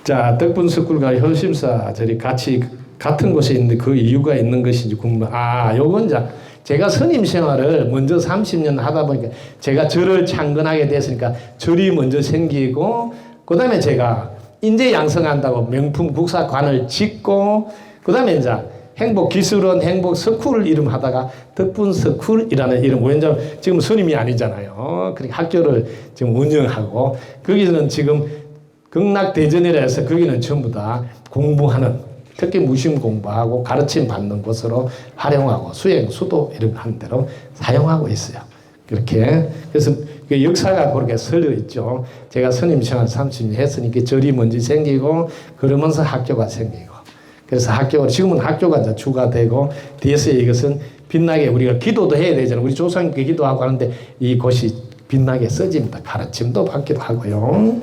자, 덕분 스쿨과 효심사 저리 같은 곳에 있는데 그 이유가 있는 것인지 요건 이제 제가 스님 생활을 먼저 30년 하다 보니까 제가 절을 창건하게 됐으니까 절이 먼저 생기고 그 다음에 제가 인재 양성한다고 명품 국사관을 짓고 그 다음에 이제 행복기술원 행복스쿨을 이름 하다가 덕분 스쿨이라는 이름. 왜냐하면 지금 스님이 아니잖아요. 그렇게 학교를 지금 운영하고 거기서는 지금 극락대전이라 해서 거기는 전부 다 공부하는 특히 무심 공부하고 가르침 받는 곳으로 활용하고 수행, 수도 이런 거 하는 대로 사용하고 있어요. 그렇게. 그래서 그 역사가 그렇게 설려 있죠. 제가 스님 생활 30년 했으니까 절이 먼저 생기고 그러면서 학교가 생기고 그래서 지금은 학교가 이제 주가 되고 뒤에서 이것은 빛나게 우리가 기도도 해야 되잖아요. 우리 조상님께 기도하고 하는데 이곳이 빛나게 써집니다. 가르침도 받기도 하고요.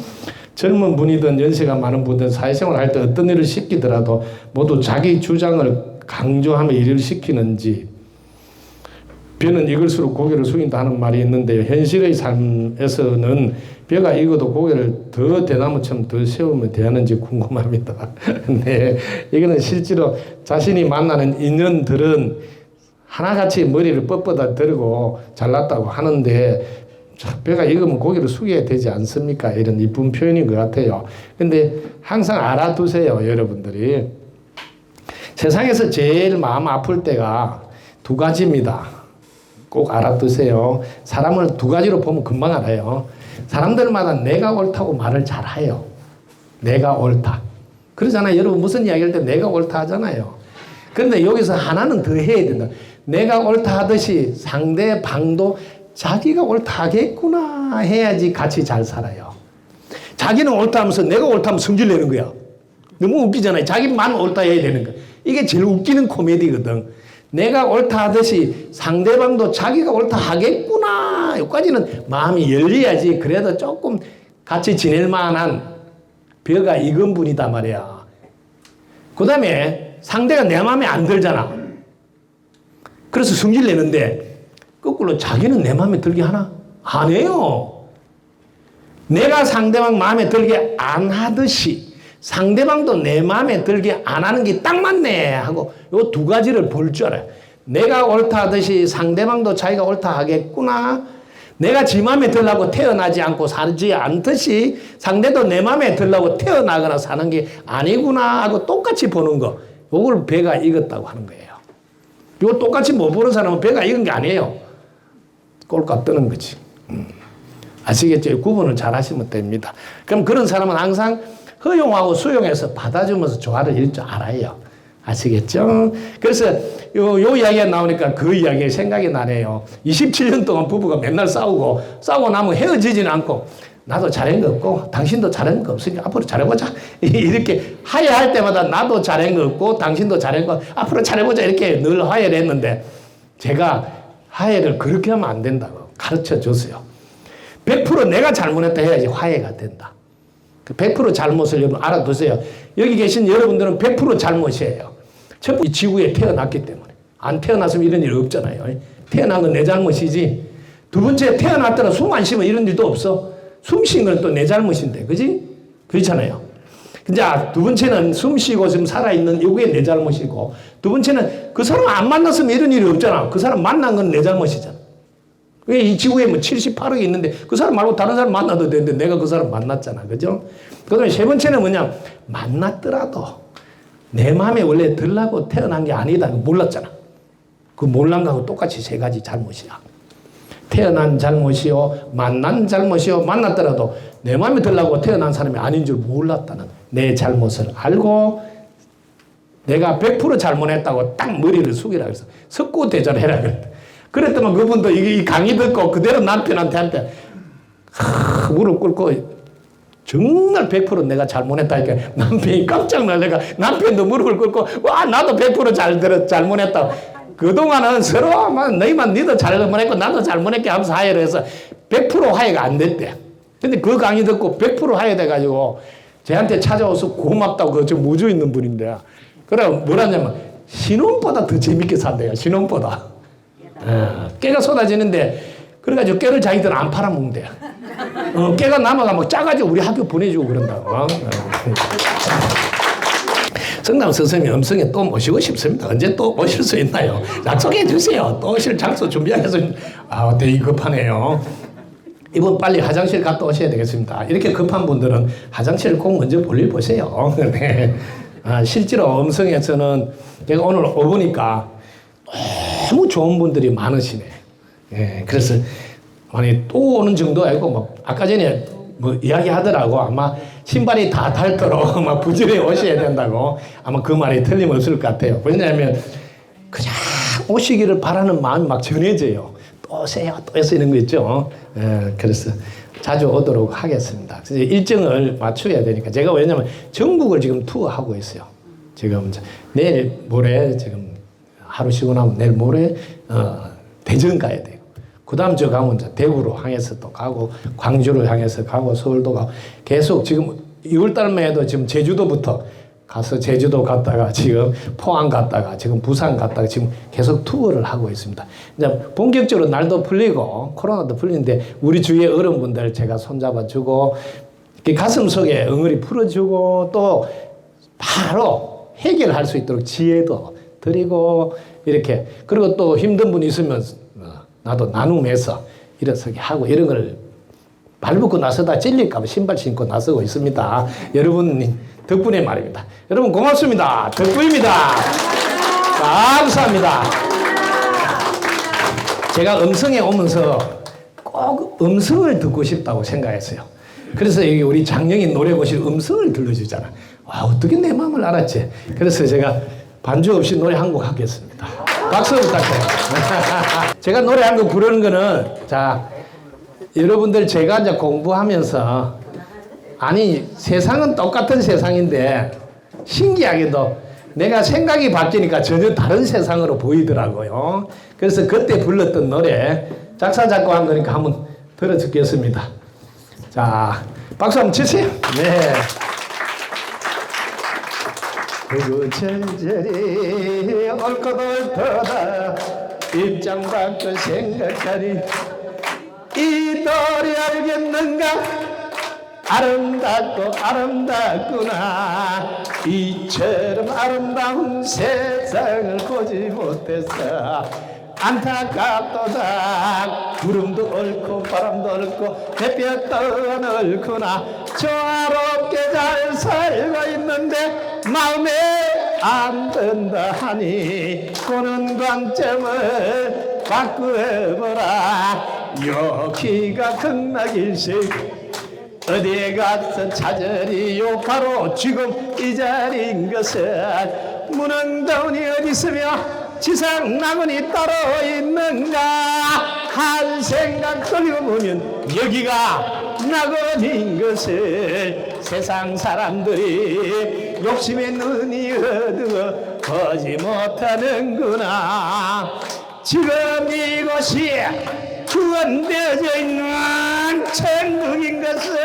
젊은 분이든 연세가 많은 분들 사회생활 할 때 어떤 일을 시키더라도 모두 자기 주장을 강조하며 일을 시키는지 벼는 익을수록 고개를 숙인다 하는 말이 있는데요. 현실의 삶에서는 벼가 익어도 고개를 더 대나무처럼 더 세우면 되는지 궁금합니다. 네, 이거는 실제로 자신이 만나는 인연들은 하나같이 머리를 뻣뻣하게 들고 잘났다고 하는데 벼가 익으면 고개를 숙여야 되지 않습니까? 이런 이쁜 표현인 것 같아요. 근데 항상 알아두세요, 여러분들이. 세상에서 제일 마음 아플 때가 두 가지입니다. 꼭 알아두세요. 사람을 두 가지로 보면 금방 알아요. 사람들마다 내가 옳다고 말을 잘해요. 내가 옳다. 그러잖아요. 여러분 무슨 이야기할 때 내가 옳다 하잖아요. 그런데 여기서 하나는 더 해야 된다. 내가 옳다 하듯이 상대방도 자기가 옳다 하겠구나 해야지 같이 잘 살아요. 자기는 옳다 하면서 내가 옳다 하면 성질 내는 거야. 너무 웃기잖아요. 자기만 옳다 해야 되는 거야. 이게 제일 웃기는 코미디거든. 내가 옳다 하듯이 상대방도 자기가 옳다 하겠구나. 여기까지는 마음이 열려야지 그래도 조금 같이 지낼 만한 벼가 익은 분이다 말이야. 그 다음에 상대가 내 마음에 안 들잖아. 그래서 성질 내는데 거꾸로 자기는 내 마음에 들게 하나? 안 해요. 내가 상대방 마음에 들게 안 하듯이 상대방도 내 마음에 들게 안 하는 게 딱 맞네 하고 요 두 가지를 볼 줄 알아요. 내가 옳다 하듯이 상대방도 자기가 옳다 하겠구나. 내가 지 마음에 들라고 태어나지 않고 살지 않듯이 상대도 내 마음에 들라고 태어나거나 사는 게 아니구나 하고 똑같이 보는 거. 요걸 배가 익었다고 하는 거예요. 요 똑같이 못 보는 사람은 배가 익은 게 아니에요. 꼴값 뜨는 거지. 아시겠죠? 구분을 잘 하시면 됩니다. 그럼 그런 사람은 항상 허용하고 수용해서 받아주면서 조화를 이룰 줄 알아요. 아시겠죠? 그래서 요 이야기가 나오니까 그 이야기 생각이 나네요. 27년 동안 부부가 맨날 싸우고 나면 헤어지지는 않고 나도 잘한 거 없고 당신도 잘한 거 없으니까 앞으로 잘해보자. 이렇게 화해할 때마다 나도 잘한 거 없고 당신도 잘한 거 앞으로 잘해보자 이렇게 늘 화해를 했는데 제가 화해를 그렇게 하면 안 된다고 가르쳐 줬어요. 100% 내가 잘못했다 해야지 화해가 된다. 100% 잘못을 여러분 알아두세요. 여기 계신 여러분들은 100% 잘못이에요. 첫 번째, 이 지구에 태어났기 때문에. 안 태어났으면 이런 일 없잖아요. 태어난 건 내 잘못이지. 두 번째, 태어났더라 숨 안 쉬면 이런 일도 없어. 숨 쉰 건 또 내 잘못인데. 그지? 그렇잖아요. 자, 두 번째는 숨 쉬고 지금 살아있는 이게 내 잘못이고, 두 번째는 그 사람 안 만났으면 이런 일이 없잖아. 그 사람 만난 건 내 잘못이잖아. 왜 이 지구에 뭐 78억이 있는데 그 사람 말고 다른 사람 만나도 되는데 내가 그 사람 만났잖아. 그죠? 그 다음에 세 번째는 뭐냐. 만났더라도 내 마음에 원래 들라고 태어난 게 아니다. 몰랐잖아. 그 몰란 거하고 똑같이 세 가지 잘못이야. 태어난 잘못이요. 만난 잘못이요. 만났더라도 내 마음에 들라고 태어난 사람이 아닌 줄 몰랐다는 내 잘못을 알고 내가 100% 잘못했다고 딱 머리를 숙이라 그래서 석고대절해라 그랬다. 그랬더만 그분도 이 강의 듣고 그대로 남편한테 무릎 꿇고 정말 100% 내가 잘못했다니까 남편이 깜짝 놀래가 남편도 무릎을 꿇고 와 나도 100% 잘못했다고. 그동안은 서로 너희만 니도 잘못했고 나도 잘못했게 하면서 화해를 해서 100% 화해가 안 됐대. 근데 그 강의 듣고 100% 화해돼가지고 쟤한테 찾아와서 고맙다고 그 좀 무주 있는 분인데 그래 뭐라냐면 신혼보다 더 재밌게 산대요. 신혼보다. 깨가 쏟아지는데 그래가지고 깨를 자기들은 안 팔아먹는데 깨가 남아가 막 짜가지고 우리 학교 보내주고 그런다고. 성남 선생님 음성에 또 모시고 싶습니다. 언제 또 오실 수 있나요? 약속해 주세요. 또 오실 장소 준비해서 되게 급하네요. 이번 빨리 화장실 갔다 오셔야 되겠습니다. 이렇게 급한 분들은 화장실을 꼭 먼저 볼일 보세요. 네. 실제로 음성에서는 제가 오늘 오보니까 너무 좋은 분들이 많으시네. 예, 그래서 아니 또 오는 정도 아니고 뭐 아까 전에 뭐 이야기하더라고. 아마 신발이 다 닳도록 막 부지런히 오셔야 된다고. 아마 그 말이 틀림없을 것 같아요. 왜냐하면 그냥 오시기를 바라는 마음이 막 전해져요. 또 오세요, 또 오세요 이런 거 있죠. 예, 그래서 자주 오도록 하겠습니다. 그래서 일정을 맞춰야 되니까 제가 왜냐면 전국을 지금 투어하고 있어요. 지금 내일 모레 지금 하루 쉬고 나면 내일 모레 대전 가야 돼요. 그 다음 주 가면 이제 대구로 향해서 또 가고 광주를 향해서 가고 서울도 가고 계속 지금 2월달만 해도 지금 제주도부터 가서 제주도 갔다가 지금 포항 갔다가 지금 부산 갔다가 지금 계속 투어를 하고 있습니다. 이제 본격적으로 날도 풀리고 코로나도 풀리는데 우리 주위의 어른분들 제가 손잡아주고 가슴 속에 엉어리 풀어주고 또 바로 해결할 수 있도록 지혜도 드리고 이렇게 그리고 또 힘든 분 있으면 나도 나눔해서 일어서게 하고 이런 걸 발벗고 나서다 찔릴까 봐 신발 신고 나서고 있습니다. 여러분 덕분에 말입니다. 여러분 고맙습니다. 덕분입니다. 감사합니다. 제가 음성에 오면서 꼭 음성을 듣고 싶다고 생각했어요. 그래서 여기 우리 장영인 노래고실 음성을 들려주잖아. 어떻게 내 마음을 알았지? 그래서 제가 반주 없이 노래 한 곡 하겠습니다. 박수 부탁드립니다. 제가 노래 한 곡 부르는 거는, 자, 여러분들 제가 이제 공부하면서, 아니, 세상은 똑같은 세상인데, 신기하게도 내가 생각이 바뀌니까 전혀 다른 세상으로 보이더라고요. 그래서 그때 불렀던 노래, 작사, 작곡한 거니까 한번 들어 듣겠습니다. 자, 박수 한번 치세요. 네. 구구절절이 옳고 옳도다 입장 바꿔 생각하니 이 노래 알겠는가 아름답고 아름답구나 이처럼 아름다운 세상을 보지 못했어 안타깝도다 구름도 옳고 바람도 옳고 햇볕도 옳구나 조화롭게 잘 살고 있는데 마음에 안 든다 하니 보는 관점을 바꾸어보라 여기가 극락일세 어디에 가서 찾으리요 바로 지금 이 자리인 것은 무능다운이 어디 있으며 지상 낙원이 따로 있는가 한 생각 돌리고 보면 여기가 낙원인 것을 세상 사람들이 욕심의 눈이 어두워 보지 못하는구나 지금 이곳이 구원되어져 있는 천국인 것을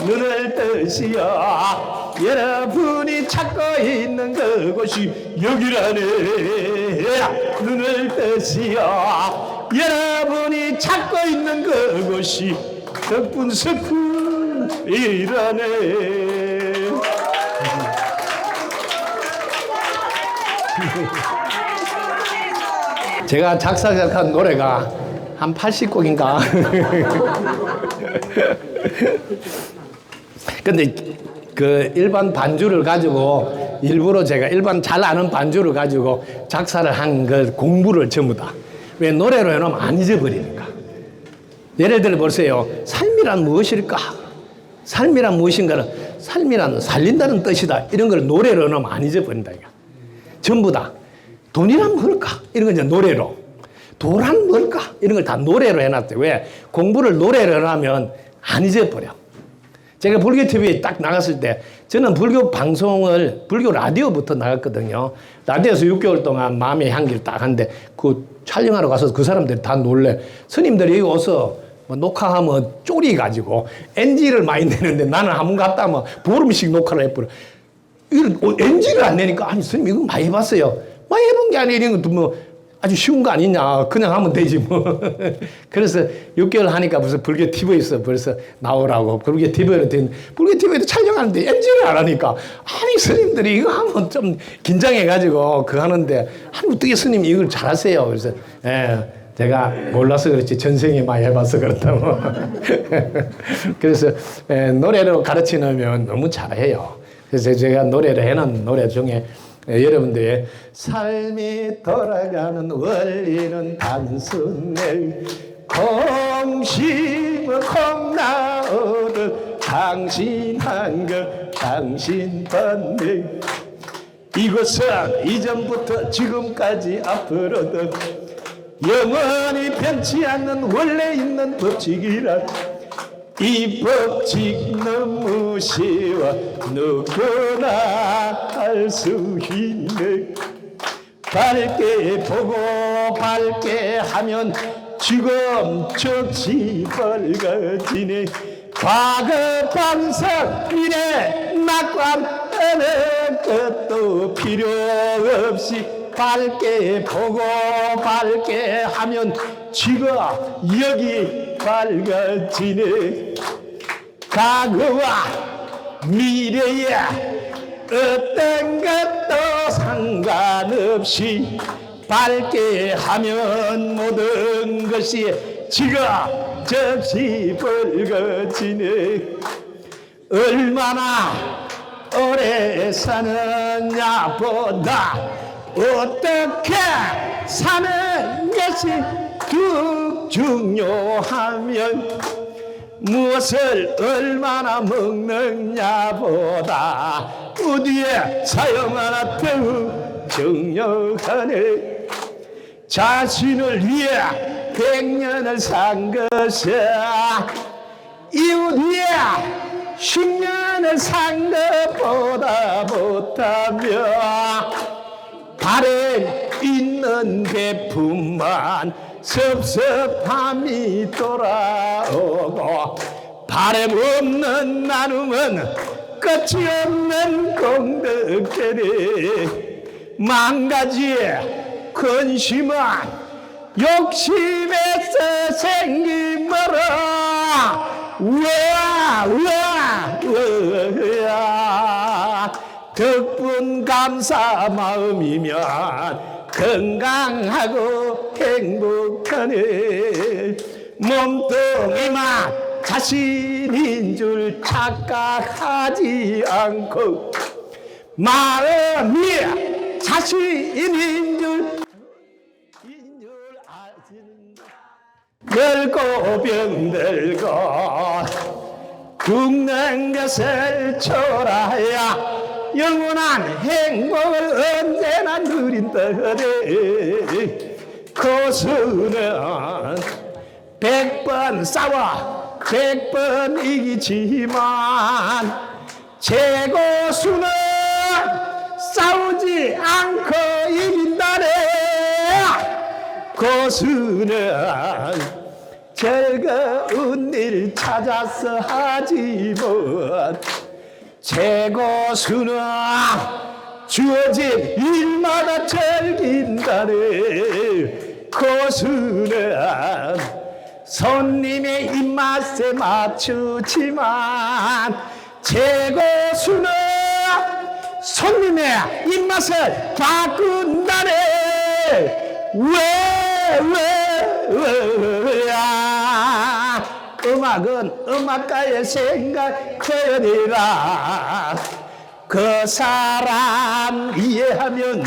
눈을 뜨시어 여러분이 찾고 있는 그곳이 여기라네 눈을 뜨시어 여러분이 찾고 있는 그곳이 덕분석훈이라네 제가 작사작한 노래가 한 80곡인가 근데 그 일반 반주를 가지고 일부러 제가 일반 잘 아는 반주를 가지고 작사를 한 그 공부를 전부 다 왜 노래로 해놓으면 안 잊어버리니까 예를 들어 보세요 삶이란 무엇일까 삶이란 무엇인가는 삶이란 살린다는 뜻이다 이런 걸 노래로 해놓으면 안 잊어버린다 이거. 전부 다 돈이란 뭘까 이런 건 이제 노래로 도란 뭘까 이런 걸 다 노래로 해놨대요 왜 공부를 노래로 해놓으면 안 잊어버려 제가 불교 TV에 딱 나갔을 때 저는 불교 방송을 불교 라디오부터 나갔거든요. 라디오에서 6개월 동안 마음의 향기를 딱 하는데 그 촬영하러 가서 그 사람들이 다 놀래. 스님들이 와서 뭐 녹화하면 쪼리가지고 NG를 많이 내는데 나는 한 번 갔다 하면 보름씩 녹화를 해버려. 이걸 NG를 안 내니까 아니 스님 이거 많이 해봤어요. 많이 해본 게 아니라 이런 것도 뭐 아주 쉬운 거 아니냐. 그냥 하면 되지 뭐. 그래서 6개월 하니까 무슨 불교 TV에서 벌써 나오라고. 불교 TV로 된, 불교 TV에도 촬영하는데 NG를 안 하니까. 아니, 스님들이 이거 하면 좀 긴장해가지고 그거 하는데, 아니, 어떻게 스님 이걸 잘하세요. 그래서, 예, 제가 몰라서 그렇지. 전생에 많이 해봐서 그렇다고. 그래서, 예, 노래로 가르치면 너무 잘해요. 그래서 제가 노래를 해놓은 노래 중에 여러분들의 삶이 돌아가는 원리는 단순해 공심은 콩나오듯 당신 한것 당신 받네 이것은 이전부터 지금까지 앞으로도 영원히 변치 않는 원래 있는 법칙이라 이 법칙 너무 쉬워 누구나 할 수 있네 밝게 보고 밝게 하면 지금 즉시 밝아지네 과거 반석 미래 낙관하는 것도 필요 없이 밝게 보고 밝게 하면 지금 여기 밝아지네 과거와 미래에 어떤 것도 상관없이 밝게 하면 모든 것이 지금 즉시 밝아지네 얼마나 오래 사느냐 보다 어떻게 사는 것이 더 중요하면 무엇을 얼마나 먹느냐보다 어디에 사용하나 더욱 정력하네. 자신을 위해 100년을 산 것은 이웃 위해 10년을 산 것보다 못하며 바람 있는 배품만 섭섭함이 돌아오고 바람 없는 나눔은 끝이 없는 공덕되리. 망가지의 근심은 욕심에서 생긴 거라. 우와 덕분 감사 마음이면 건강하고 행복하네. 몸뚱이만 자신인 줄 착각하지 않고 마음이 자신인 줄 아시는 늙고 병들고 죽는 것을 초라해야 영원한 행복을 언제나 누린다네. 고수는 100번 싸워 100번 이기지만 최고수는 싸우지 않고 이긴다네. 고수는 즐거운 일 찾아서 하지만 최고수는 주어진 일마다 즐긴다네. 고수는 손님의 입맛에 맞추지만 최고수는 손님의 입맛을 바꾼다네. 왜야 음악은 음악가의 생각 표현이라. 그 사람 이해하면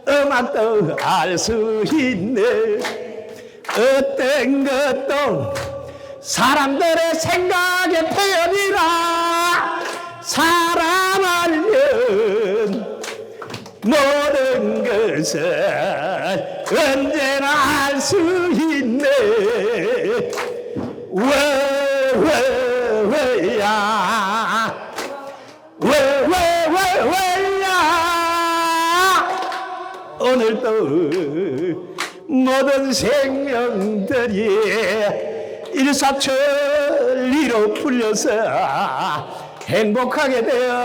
음악도 알 수 있네. 어떤 것도 사람들의 생각의 표현이라. 사람 알면 모든 것을 언제나 알 수 있네. 왜야 오늘도 모든 생명들이 일사천리로 풀려서 행복하게 되어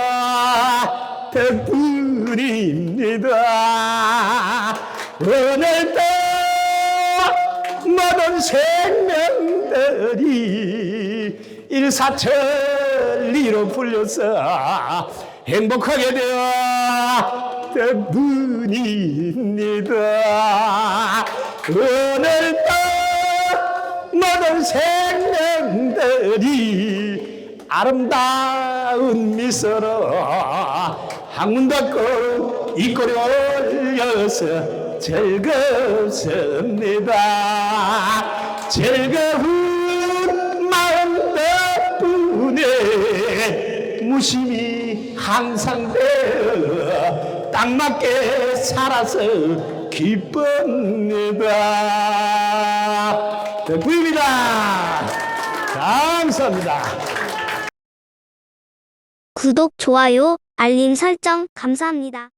덕분입니다. 오늘도 모든 생명들이 일사천리로 풀려서 행복하게 되어 덕분입니다. 오늘도 모든 생명들이 아름다운 미소로 한문 닫고 입꼬리 올려서 즐겁습니다. 즐거운 마음 덕분에 무심히 항상 되어 딱 맞게 살아서 기쁩니다. 덕분입니다. 감사합니다.
구독, 좋아요, 알림 설정 감사합니다.